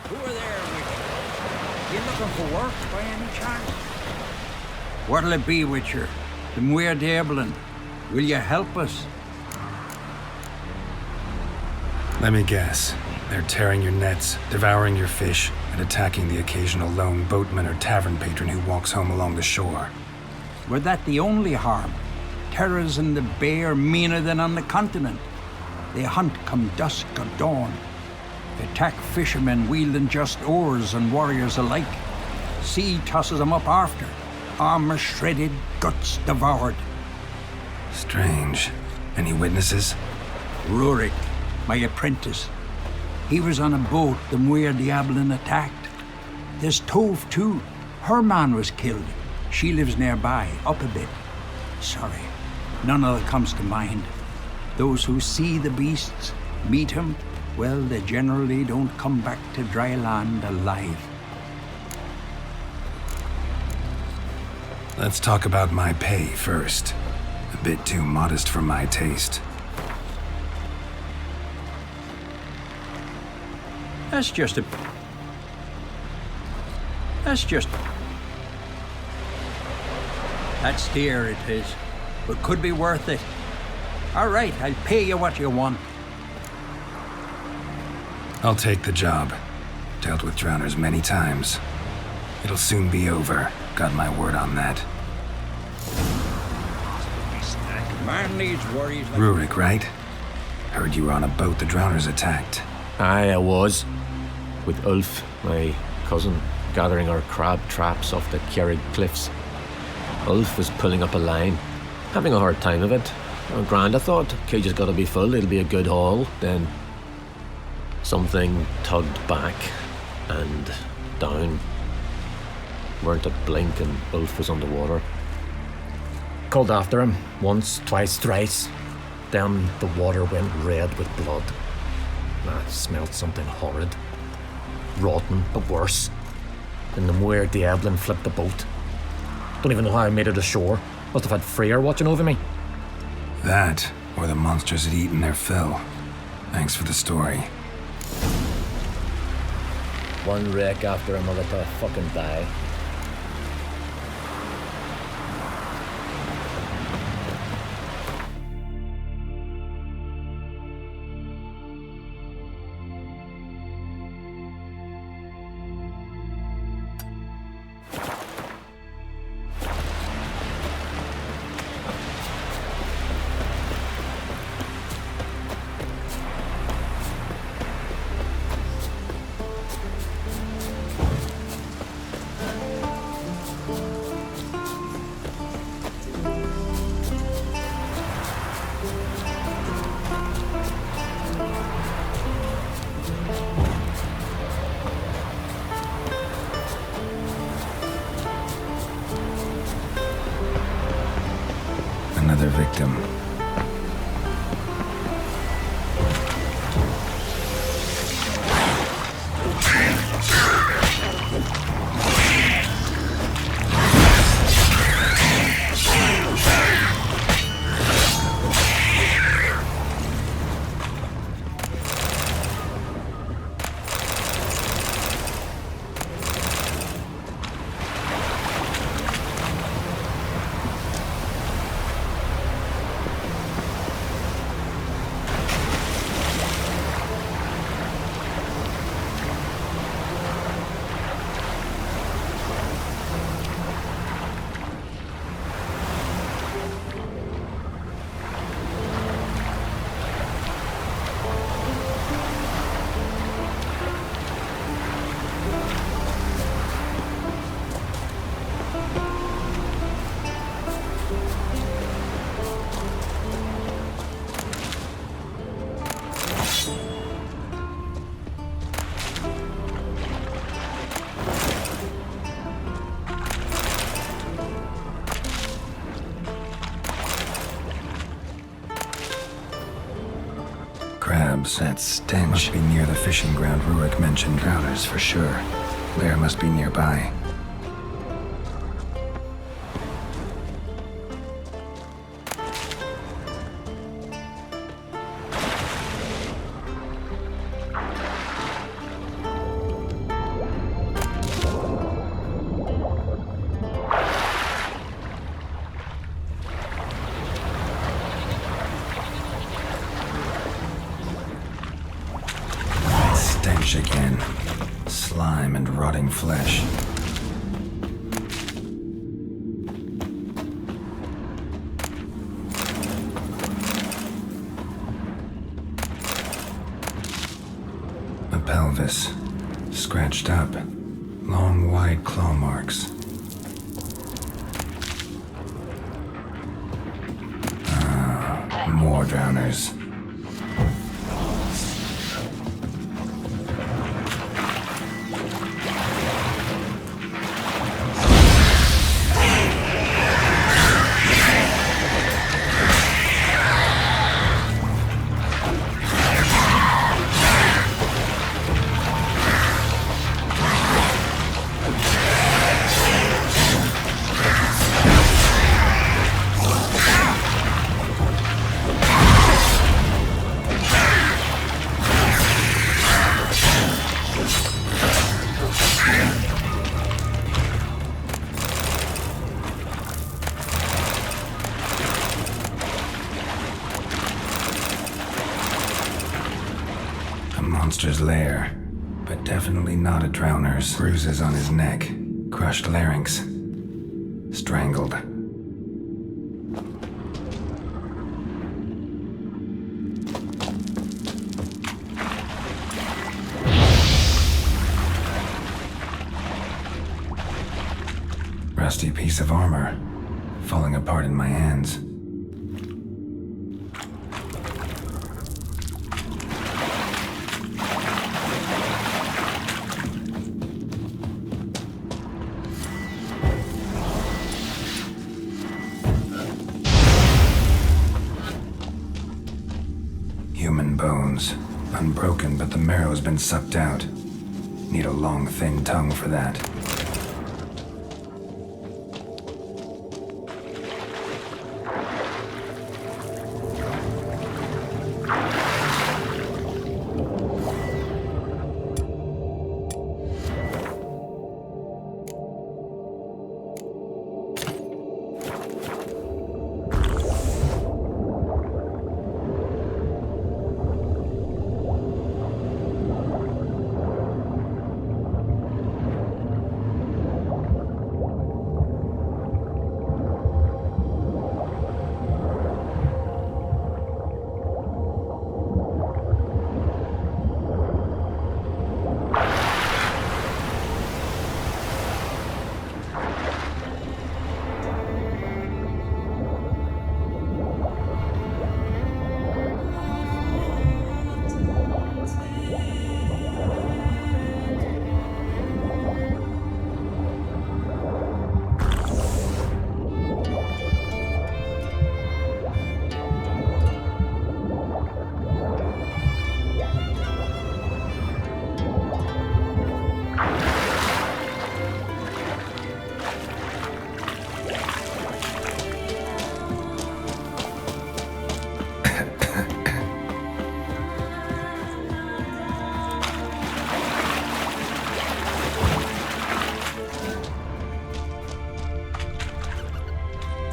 Who are there with you? You looking for work by any chance? What'll it be, Witcher? The Muir Diablin. Will you help us? let me guess. They're tearing your nets, devouring your fish, and attacking the occasional lone boatman or tavern patron who walks home along the shore. Were that the only harm? Terrors in the bay are meaner than on the continent. They hunt come dusk or dawn. They attack fishermen wielding just oars and warriors alike. Sea tosses them up after. Armor shredded, guts devoured. Strange. Any witnesses? Rurik, my apprentice. He was on a boat the Muir Diablin attacked. There's Tove, too. Her man was killed. She lives nearby, up a bit. Sorry, none of that comes to mind. Those who see the beasts, meet him, well, they generally don't come back to dry land alive. Let's talk about my pay first. A bit too modest for my taste. That's dear, it is, but could be worth it. All right, I'll pay you what you want. I'll take the job. Dealt with drowners many times. It'll soon be over. Got my word on that. Man needs worries like... Rurik, right? Heard you were on a boat the drowners attacked. Aye, I was. With Ulf, my cousin, gathering our crab traps off the Kjerrig cliffs. Ulf was pulling up a line, having a hard time of it. Grand, I thought. Cage has got to be full, it'll be a good haul. Then something tugged back and down. Weren't a blink and Ulf was underwater. Called after him once, twice, thrice. Then the water went red with blood. I smelled something horrid. Rotten, but worse. And the Muir Diablin flipped the boat. Don't even know how I made it ashore. Must have had Freyr watching over me. That, or the monsters had eaten their fill. Thanks for the story. One wreck after another till I fucking die. Another victim. Crabs. That stench must be near the fishing ground Rurik mentioned. Drowners for sure. Lair must be nearby. Stench again. Slime and rotting flesh. A pelvis. Scratched up. Long, wide claw marks. Ah, more drowners. Monster's lair, but definitely not a drowner's. Bruises on his neck, crushed larynx, strangled. piece of armor, falling apart in my hands. Human bones. Unbroken, but the marrow's been sucked out. Need a long, thin tongue for that.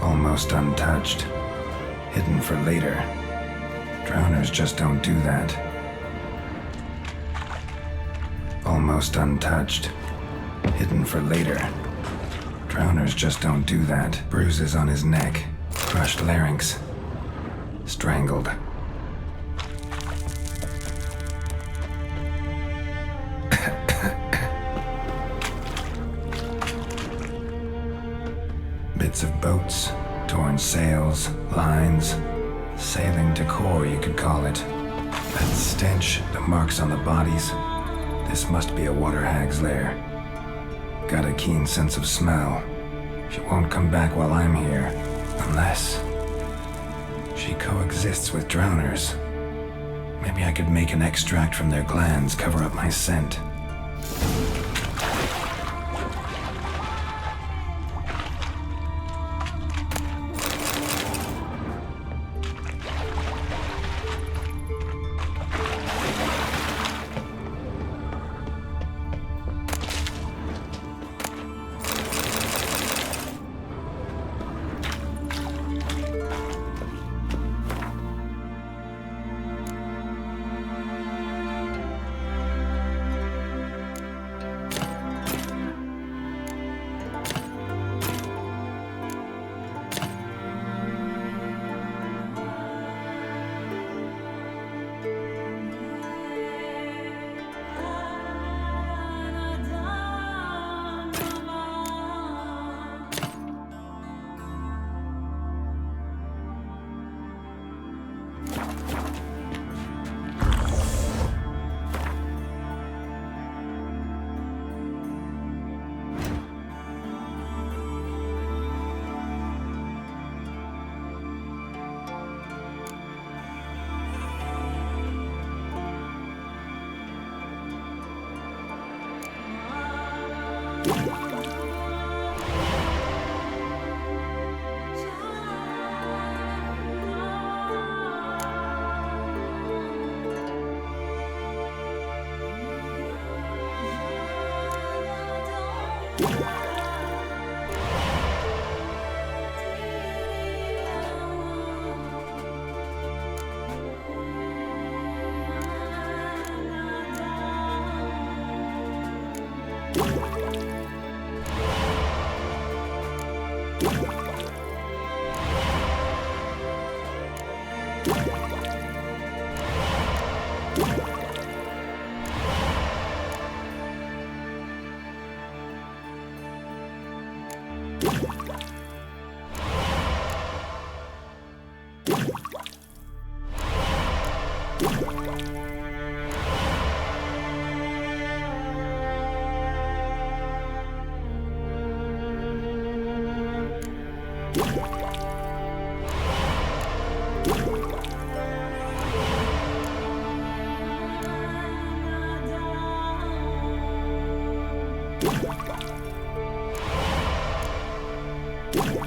Almost untouched. Hidden for later. Drowners just don't do that. Almost untouched. Hidden for later. Drowners just don't do that. Bruises on his neck. Crushed larynx. Strangled. Bits of boats, torn sails, lines, sailing decor, you could call it. That stench, the marks on the bodies. This must be a water hag's lair. Got a keen sense of smell. She won't come back while I'm here, unless she coexists with drowners. Maybe I could make an extract from their glands cover up my scent.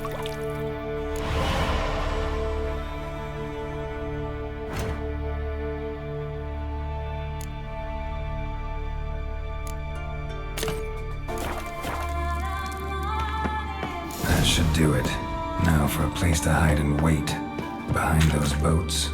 That should do it. Now for a place to hide and wait. Behind those boats.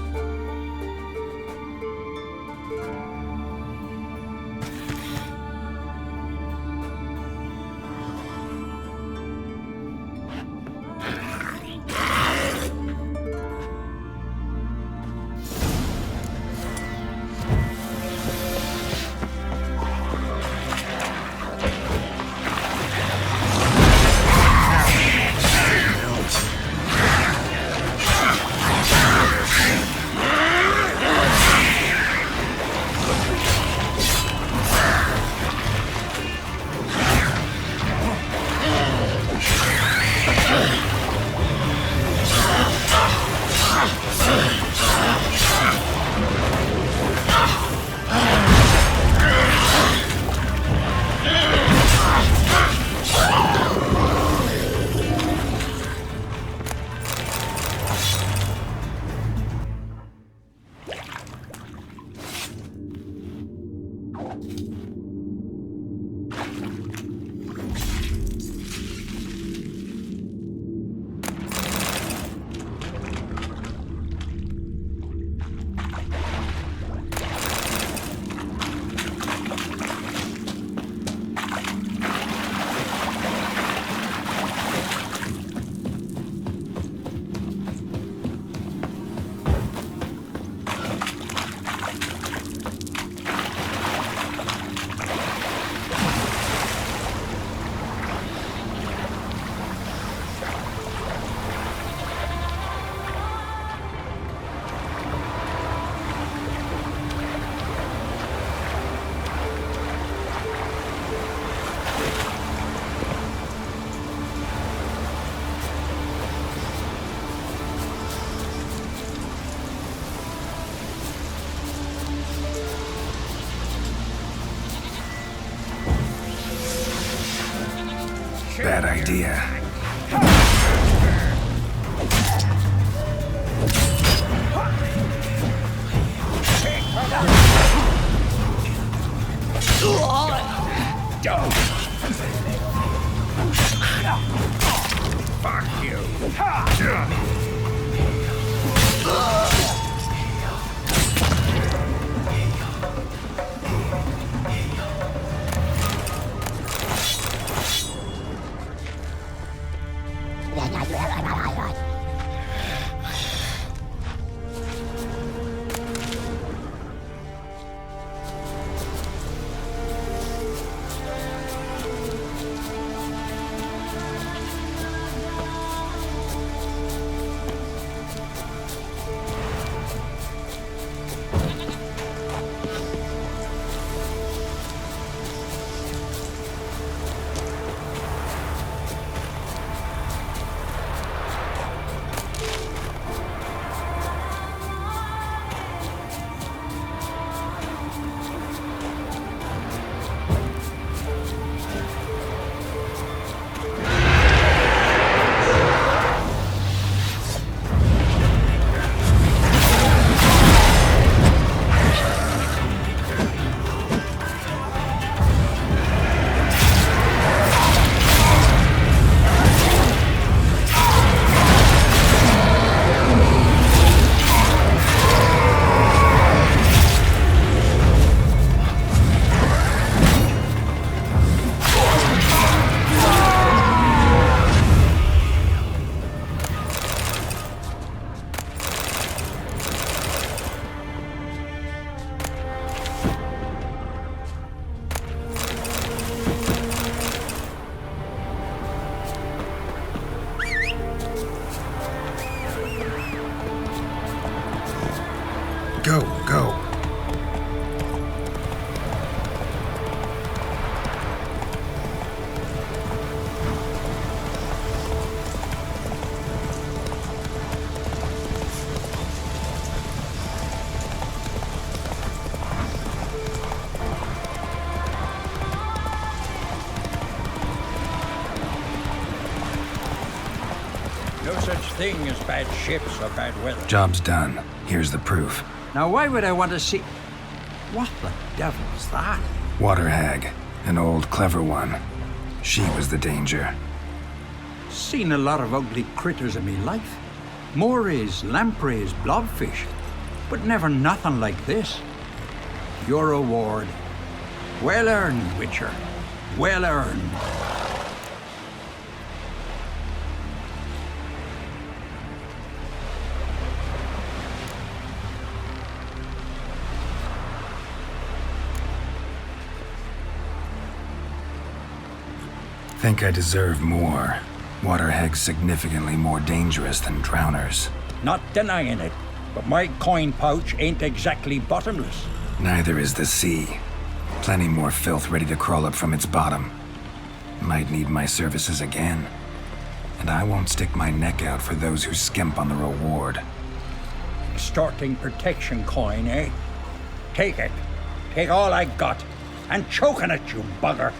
Bad idea. Fuck you. Go, go. No such thing as bad ships or bad weather. Job's done. Here's the proof. Now, why would I want to see... What the devil's that? Water hag. An old, clever one. She was the danger. Seen a lot of ugly critters in me life. Morays, lampreys, blobfish. But never nothing like this. Your reward. Well earned, Witcher. Well earned. Think I deserve more. Water hags significantly more dangerous than drowners. Not denying it, but my coin pouch ain't exactly bottomless. Neither is the sea. Plenty more filth ready to crawl up from its bottom. Might need my services again. And I won't stick my neck out for those who skimp on the reward. Extorting protection coin, eh? Take it. Take all I got. And choke on it, you bugger.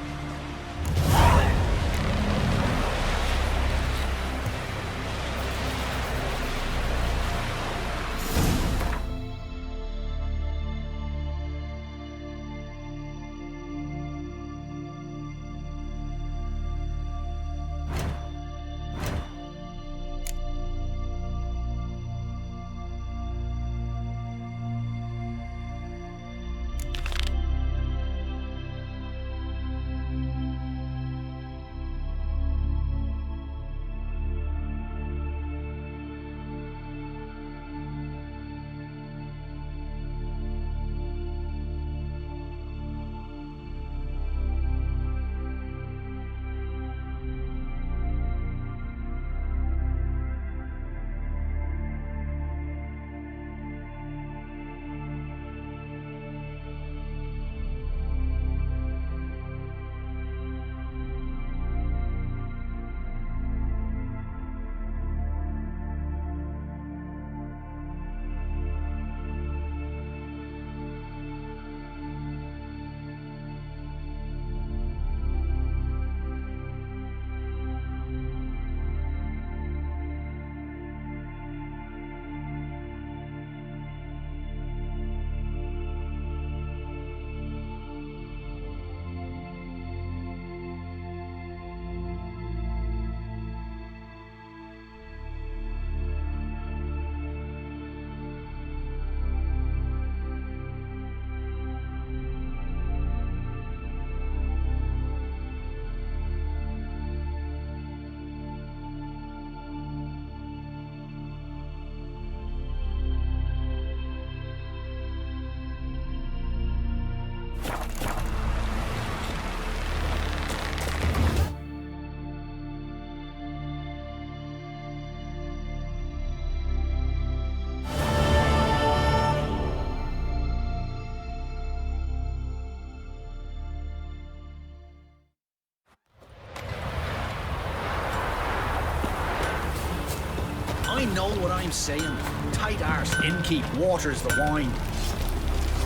I know what I'm saying. Tight arse innkeep waters the wine.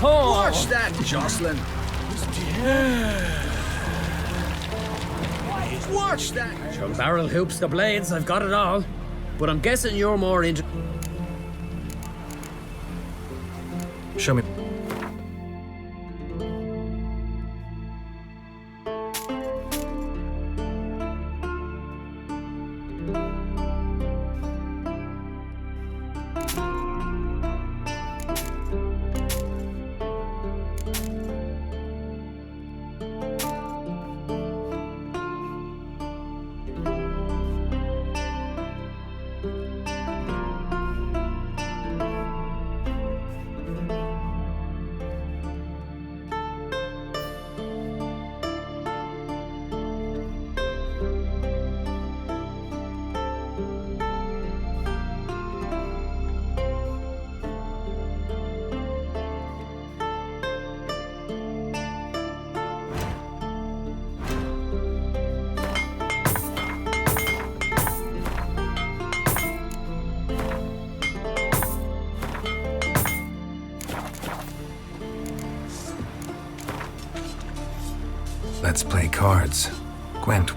Oh. Watch that, Jocelyn. Watch that. From barrel hoops to blades, I've got it all. But I'm guessing you're more into... Show me. Let's play cards. Gwent.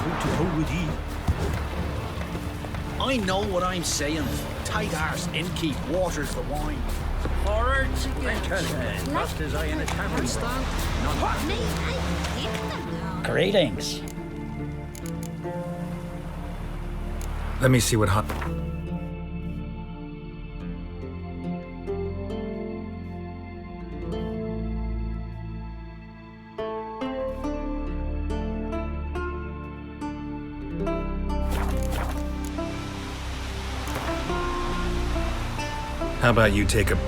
toe-to-toe with ye. I know what I'm saying. Tight arse, innkeep, waters the wine. Forward again. Just as I in a tavern. Greetings. Let me see what hot. How about you take a...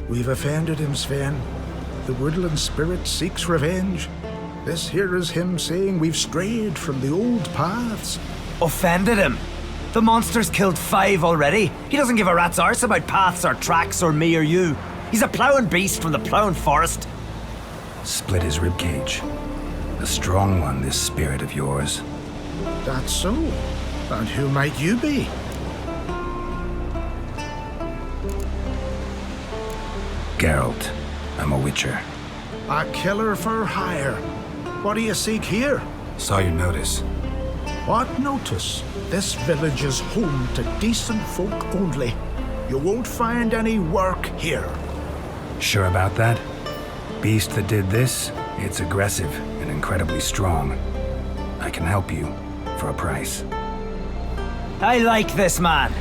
We've offended him, Sven. The woodland spirit seeks revenge. This here is him saying we've strayed from the old paths. Offended him? The monster's killed 5 already. He doesn't give a rat's arse about paths or tracks or me or you. He's a ploughing beast from the ploughing forest. Split his ribcage. A strong one, this spirit of yours. That's so. And who might you be? Geralt. I'm a witcher. A killer for hire. What do you seek here? Saw your notice. What notice? This village is home to decent folk only. You won't find any work here. Sure about that? Beast that did this, it's aggressive and incredibly strong. I can help you for a price. I like this man.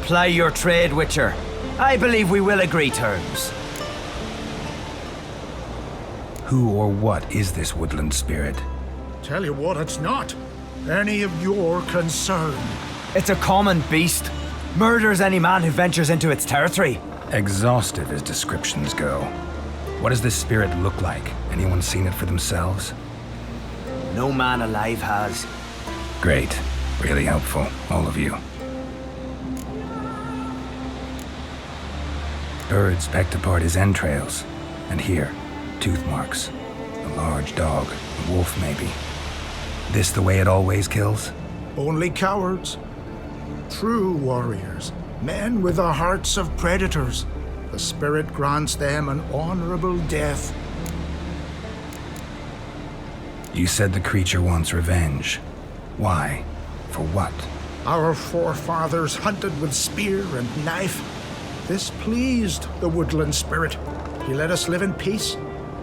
Ply your trade, Witcher. I believe we will agree terms. Who or what is this woodland spirit? Tell you what, it's not any of your concern. It's a common beast. Murders any man who ventures into its territory. Exhaustive as descriptions go. What does this spirit look like? Anyone seen it for themselves? No man alive has. Great. Really helpful, all of you. Birds pecked apart his entrails. And here, tooth marks. A large dog, a wolf maybe. This the way it always kills? Only cowards. True warriors. Men with the hearts of predators. The spirit grants them an honorable death. You said the creature wants revenge. Why? For what? Our forefathers hunted with spear and knife. This pleased the woodland spirit. He let us live in peace.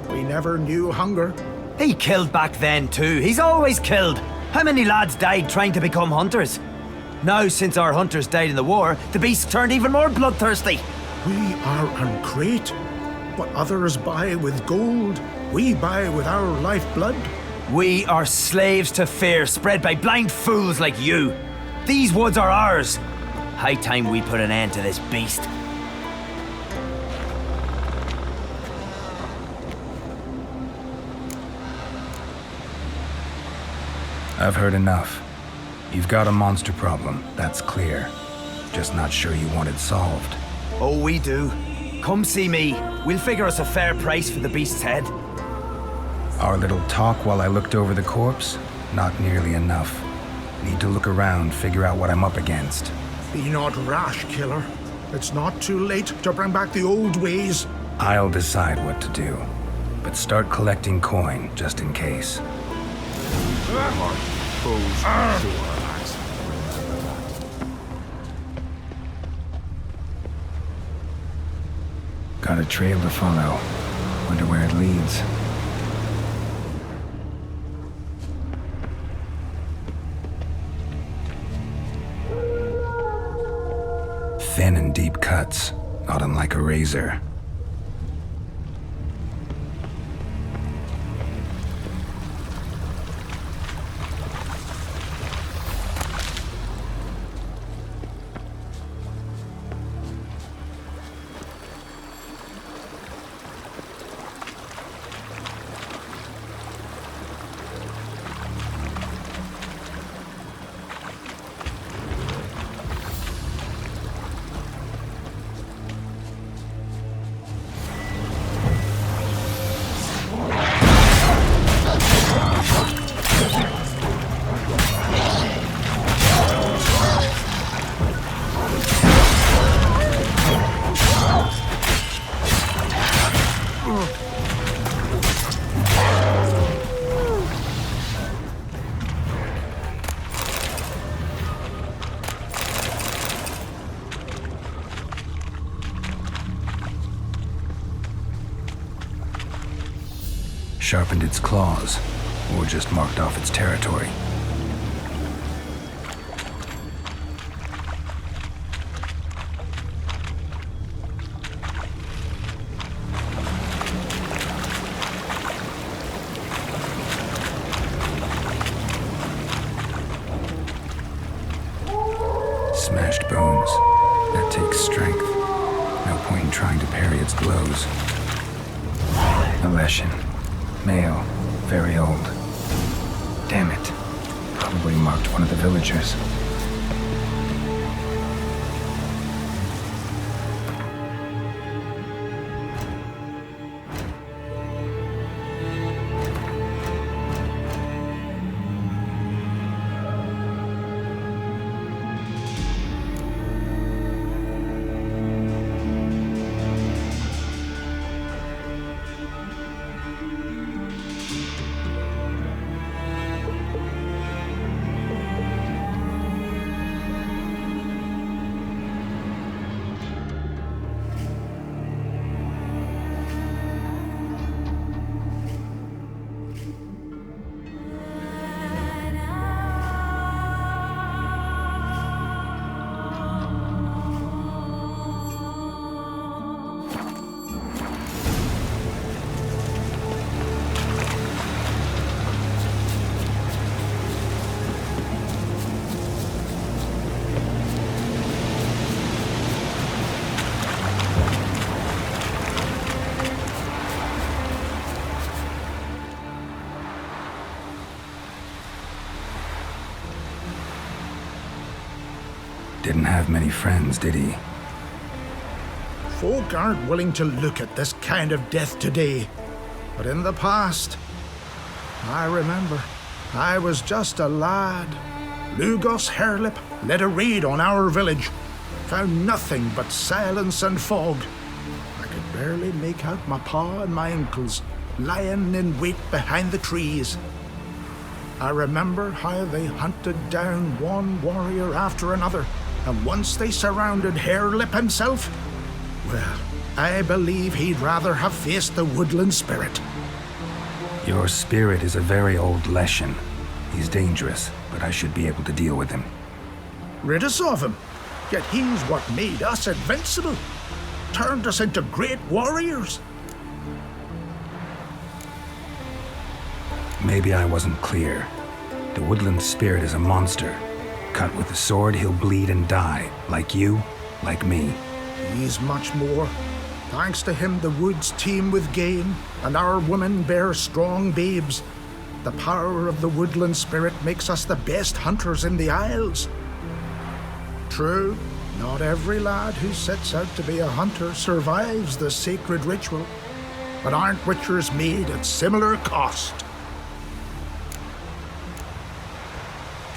We never knew hunger. He killed back then too. He's always killed. How many lads died trying to become hunters? Now, since our hunters died in the war, the beast turned even more bloodthirsty. We are ungreat. What others buy with gold, we buy with our lifeblood. We are slaves to fear spread by blind fools like you. These woods are ours. High time we put an end to this beast. I've heard enough. You've got a monster problem, that's clear. Just not sure you want it solved. Oh, we do. Come see me. We'll figure us a fair price for the beast's head. Our little talk while I looked over the corpse? Not nearly enough. Need to look around, figure out what I'm up against. Be not rash, killer. It's not too late to bring back the old ways. I'll decide what to do. But start collecting coin, just in case. Got a trail to follow. Wonder where it leads. Thin and deep cuts, not unlike a razor. Sharpened its claws, or just marked off its territory. Smashed bones. That takes A Leshen. Male. Very old. Damn it. Probably marked one of the villagers. Didn't have many friends, did he? Folk aren't willing to look at this kind of death today. But in the past, I remember, I was just a lad. Lugos Hairlip led a raid on our village. Found nothing but silence and fog. I could barely make out my pa and my uncles lying in wait behind the trees. I remember how they hunted down one warrior after another, and once they surrounded Hairlip himself, well, I believe he'd rather have faced the woodland spirit. Your spirit is a very old Leshen. He's dangerous, but I should be able to deal with him. Rid us of him, yet he's what made us invincible. Turned us into great warriors. Maybe I wasn't clear. The woodland spirit is a monster. Cut with the sword, he'll bleed and die. Like you, like me. He's much more. Thanks to him, the woods teem with game, and our women bear strong babes. The power of the woodland spirit makes us the best hunters in the Isles. True, not every lad who sets out to be a hunter survives the sacred ritual, but aren't witchers made at similar cost?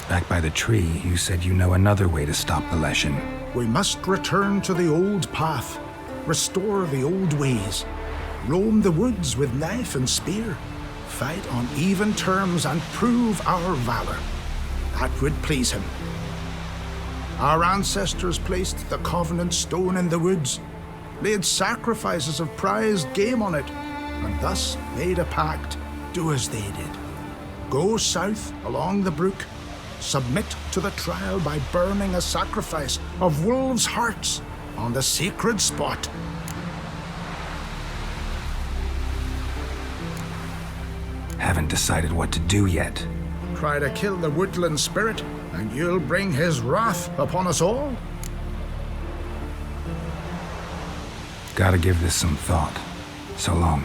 Back by the tree, you said you know another way to stop the Leshen. We must return to the old path, restore the old ways, roam the woods with knife and spear, fight on even terms and prove our valor. That would please him. Our ancestors placed the Covenant Stone in the woods, laid sacrifices of prized game on it, and thus made a pact, do as they did. Go south along the brook, submit to the trial by burning a sacrifice of wolves' hearts on the sacred spot. Haven't decided what to do yet. Try to kill the woodland spirit, and you'll bring his wrath upon us all. Gotta give this some thought. So long.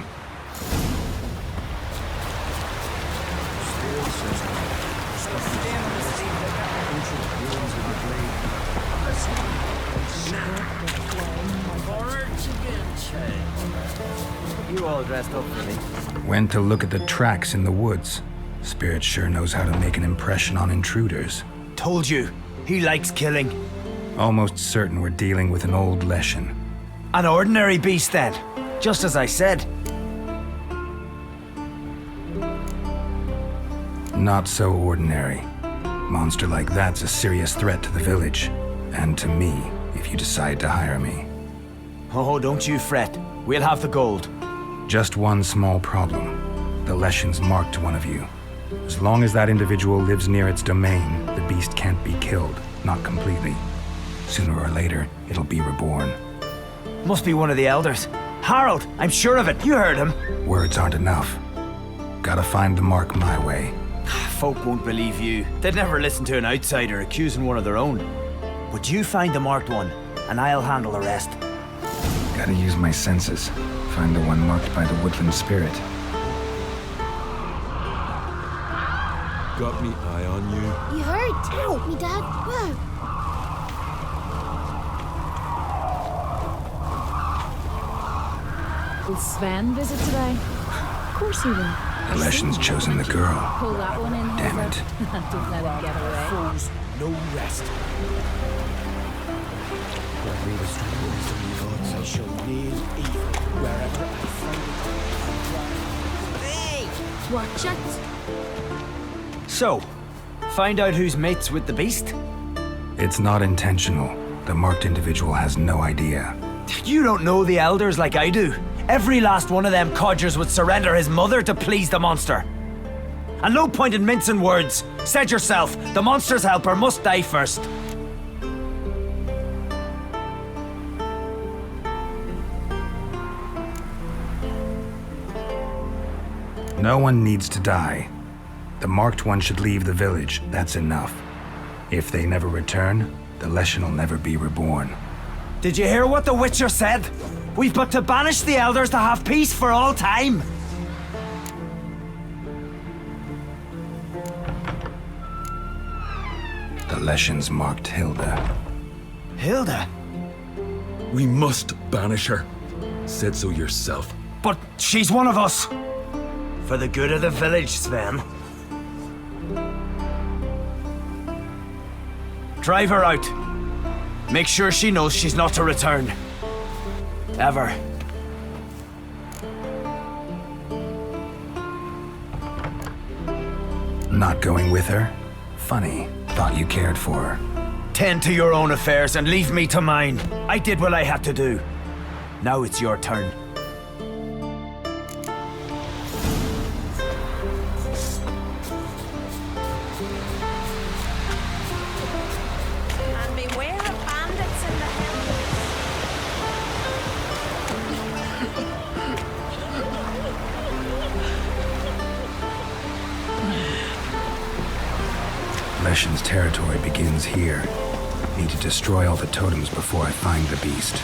You all dressed up for me. Went to look at the tracks in the woods. Spirit sure knows how to make an impression on intruders. Told you, he likes killing. Almost certain we're dealing with an old Leshen. An ordinary beast then, just as I said. Not so ordinary. Monster like that's a serious threat to the village. And to me, if you decide to hire me. Oh, don't you fret. We'll have the gold. Just one small problem. The Leshen's marked one of you. As long as that individual lives near its domain, the beast can't be killed. Not completely. Sooner or later, it'll be reborn. Must be one of the elders. Harold, I'm sure of it. You heard him. Words aren't enough. Gotta find the mark my way. Folk won't believe you. They'd never listen to an outsider accusing one of their own. But you find the marked one, and I'll handle the rest. Gotta use my senses. Find the one marked by the woodland spirit. Got me eye on you. You heard? Ow! Me dad. Whoa! Will Sven visit today? Of course he will. The Leshen's chosen the girl. Pull that one in. Damn it. Don't let him get away. Fools, no rest. Let me destroy the gods. I shall nail evil wherever I find it. Hey! Watch it. So, find out who's mates with the beast? It's not intentional. The marked individual has no idea. You don't know the elders like I do. Every last one of them codgers would surrender his mother to please the monster. And no point in mincing words. Said yourself, the monster's helper must die first. No one needs to die. The marked one should leave the village, that's enough. If they never return, the Leshen will never be reborn. Did you hear what the Witcher said? We've but to banish the elders to have peace for all time. The Leshen's marked Hilda. Hilda? We must banish her. Said so yourself. But she's one of us. For the good of the village, Sven. Drive her out. Make sure she knows she's not to return. Ever. Not going with her? Funny. Thought you cared for her. Tend to your own affairs and leave me to mine. I did what I had to do. Now it's your turn. And beware of bandits in the hills. Leshen's territory begins here. Need to destroy all the totems before I find the beast.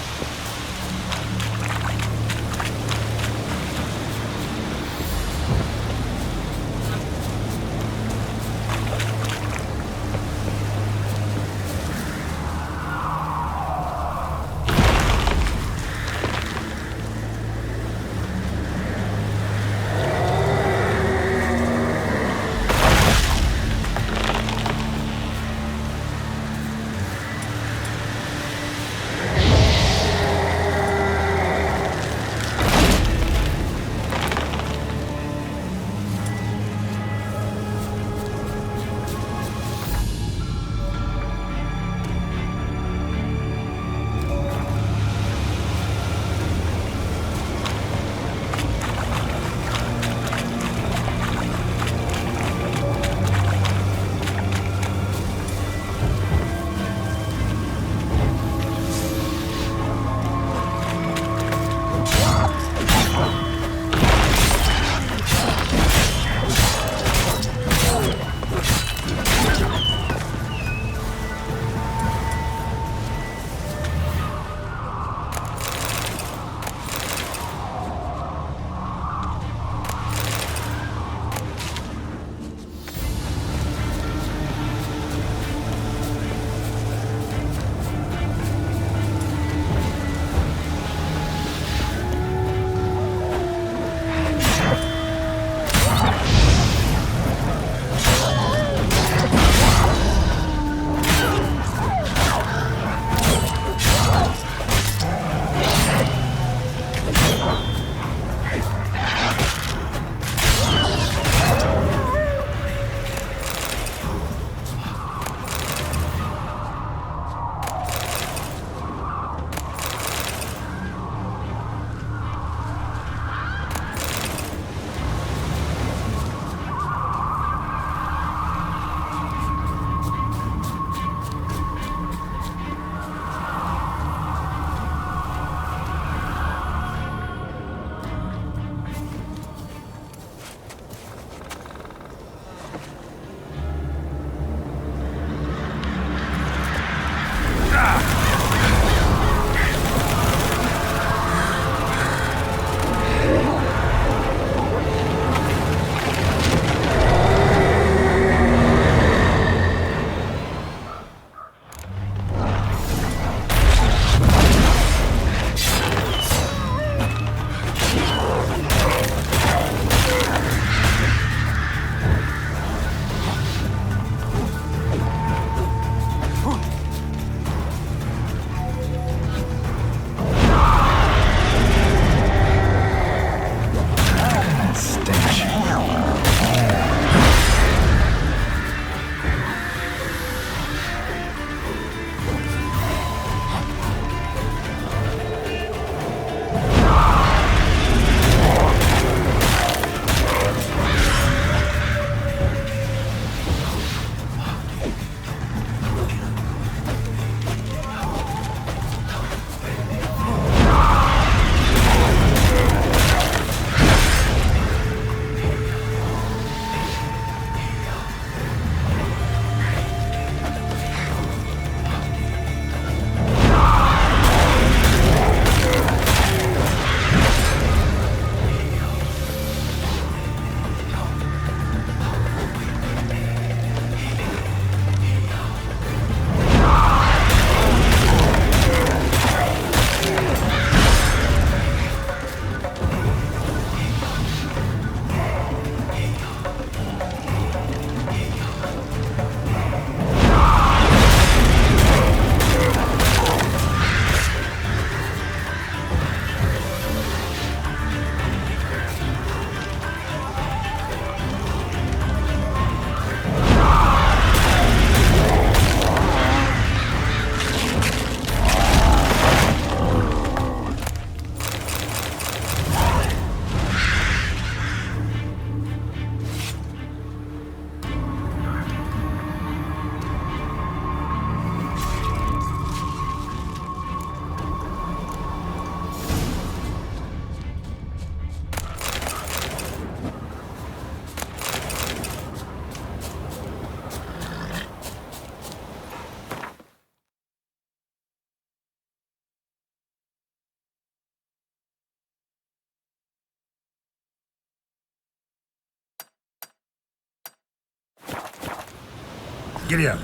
Giddy up.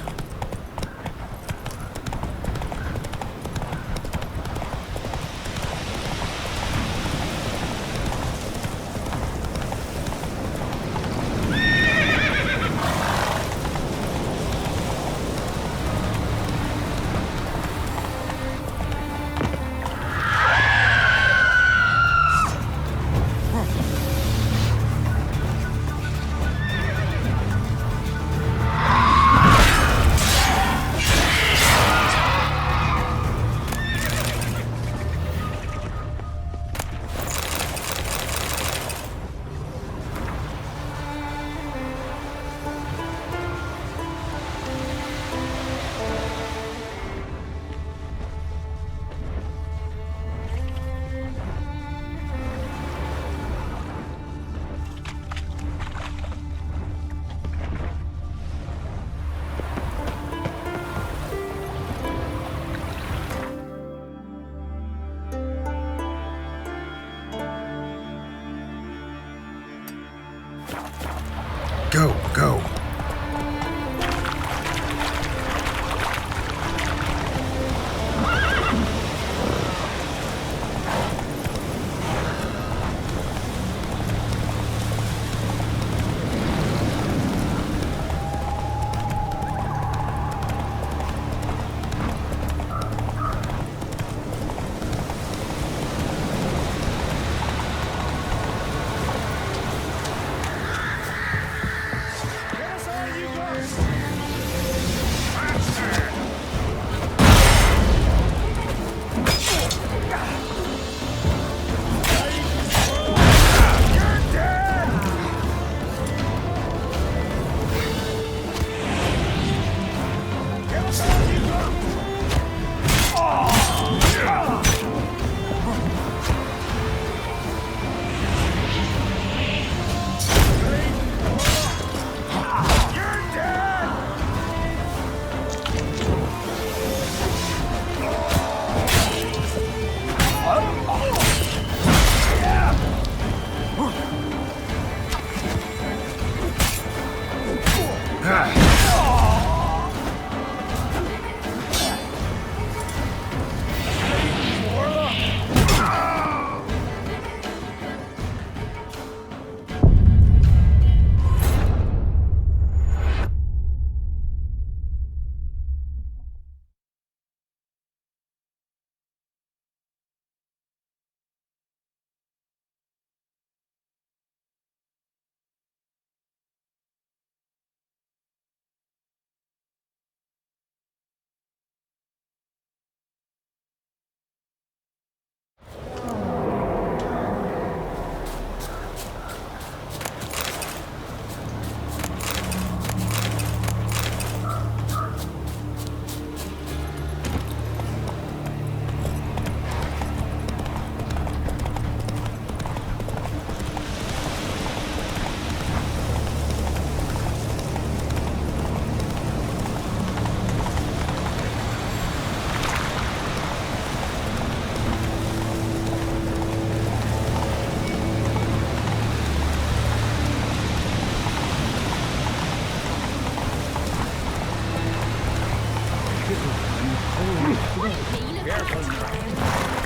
Go, go.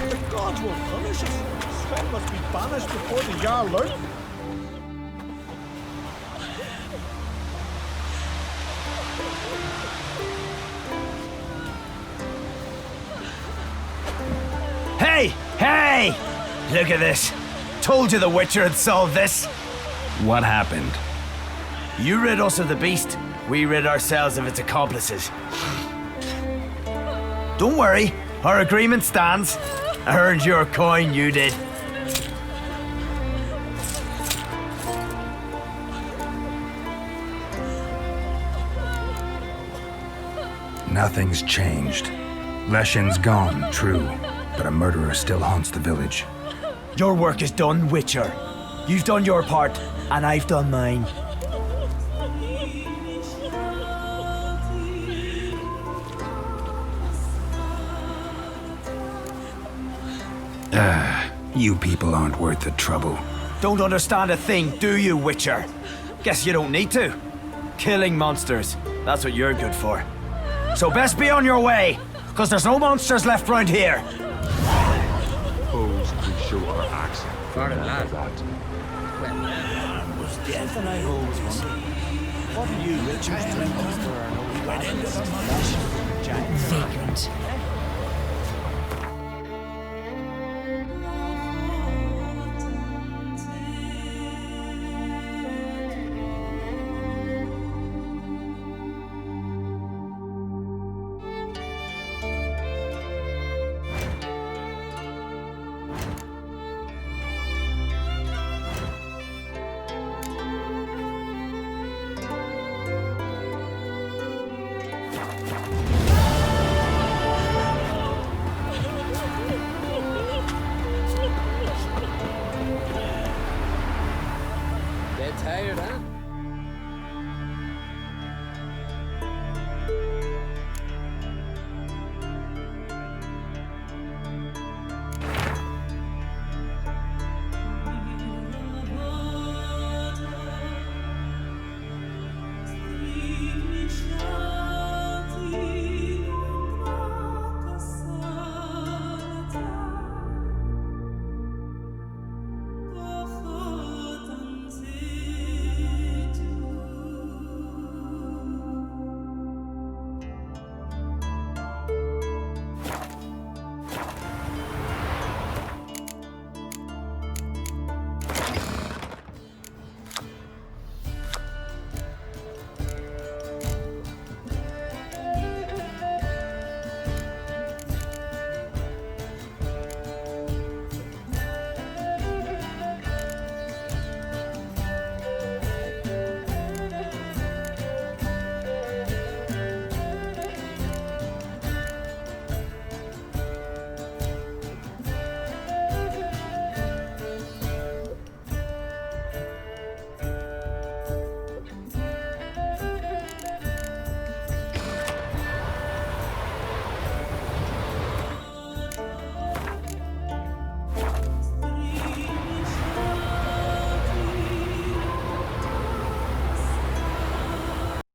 The gods will punish us. Sven must be banished before the Jarl learn. Hey! Hey! Look at this. Told you the Witcher had solved this. What happened? You rid us of the beast. We rid ourselves of its accomplices. Don't worry. Our agreement stands. I earned your coin, you did. Nothing's changed. Leshin's gone, true, but a murderer still haunts the village. Your work is done, Witcher. You've done your part, and I've done mine. You people aren't worth the trouble. Don't understand a thing, do you, Witcher? Guess you don't need to. Killing monsters. That's what you're good for. So best be on your way, because there's no monsters left round here. Suppose we show our accent. For a lad. Was death and I always wondered. What are you, Richard? Went into the Vagrant. Dead tired, huh?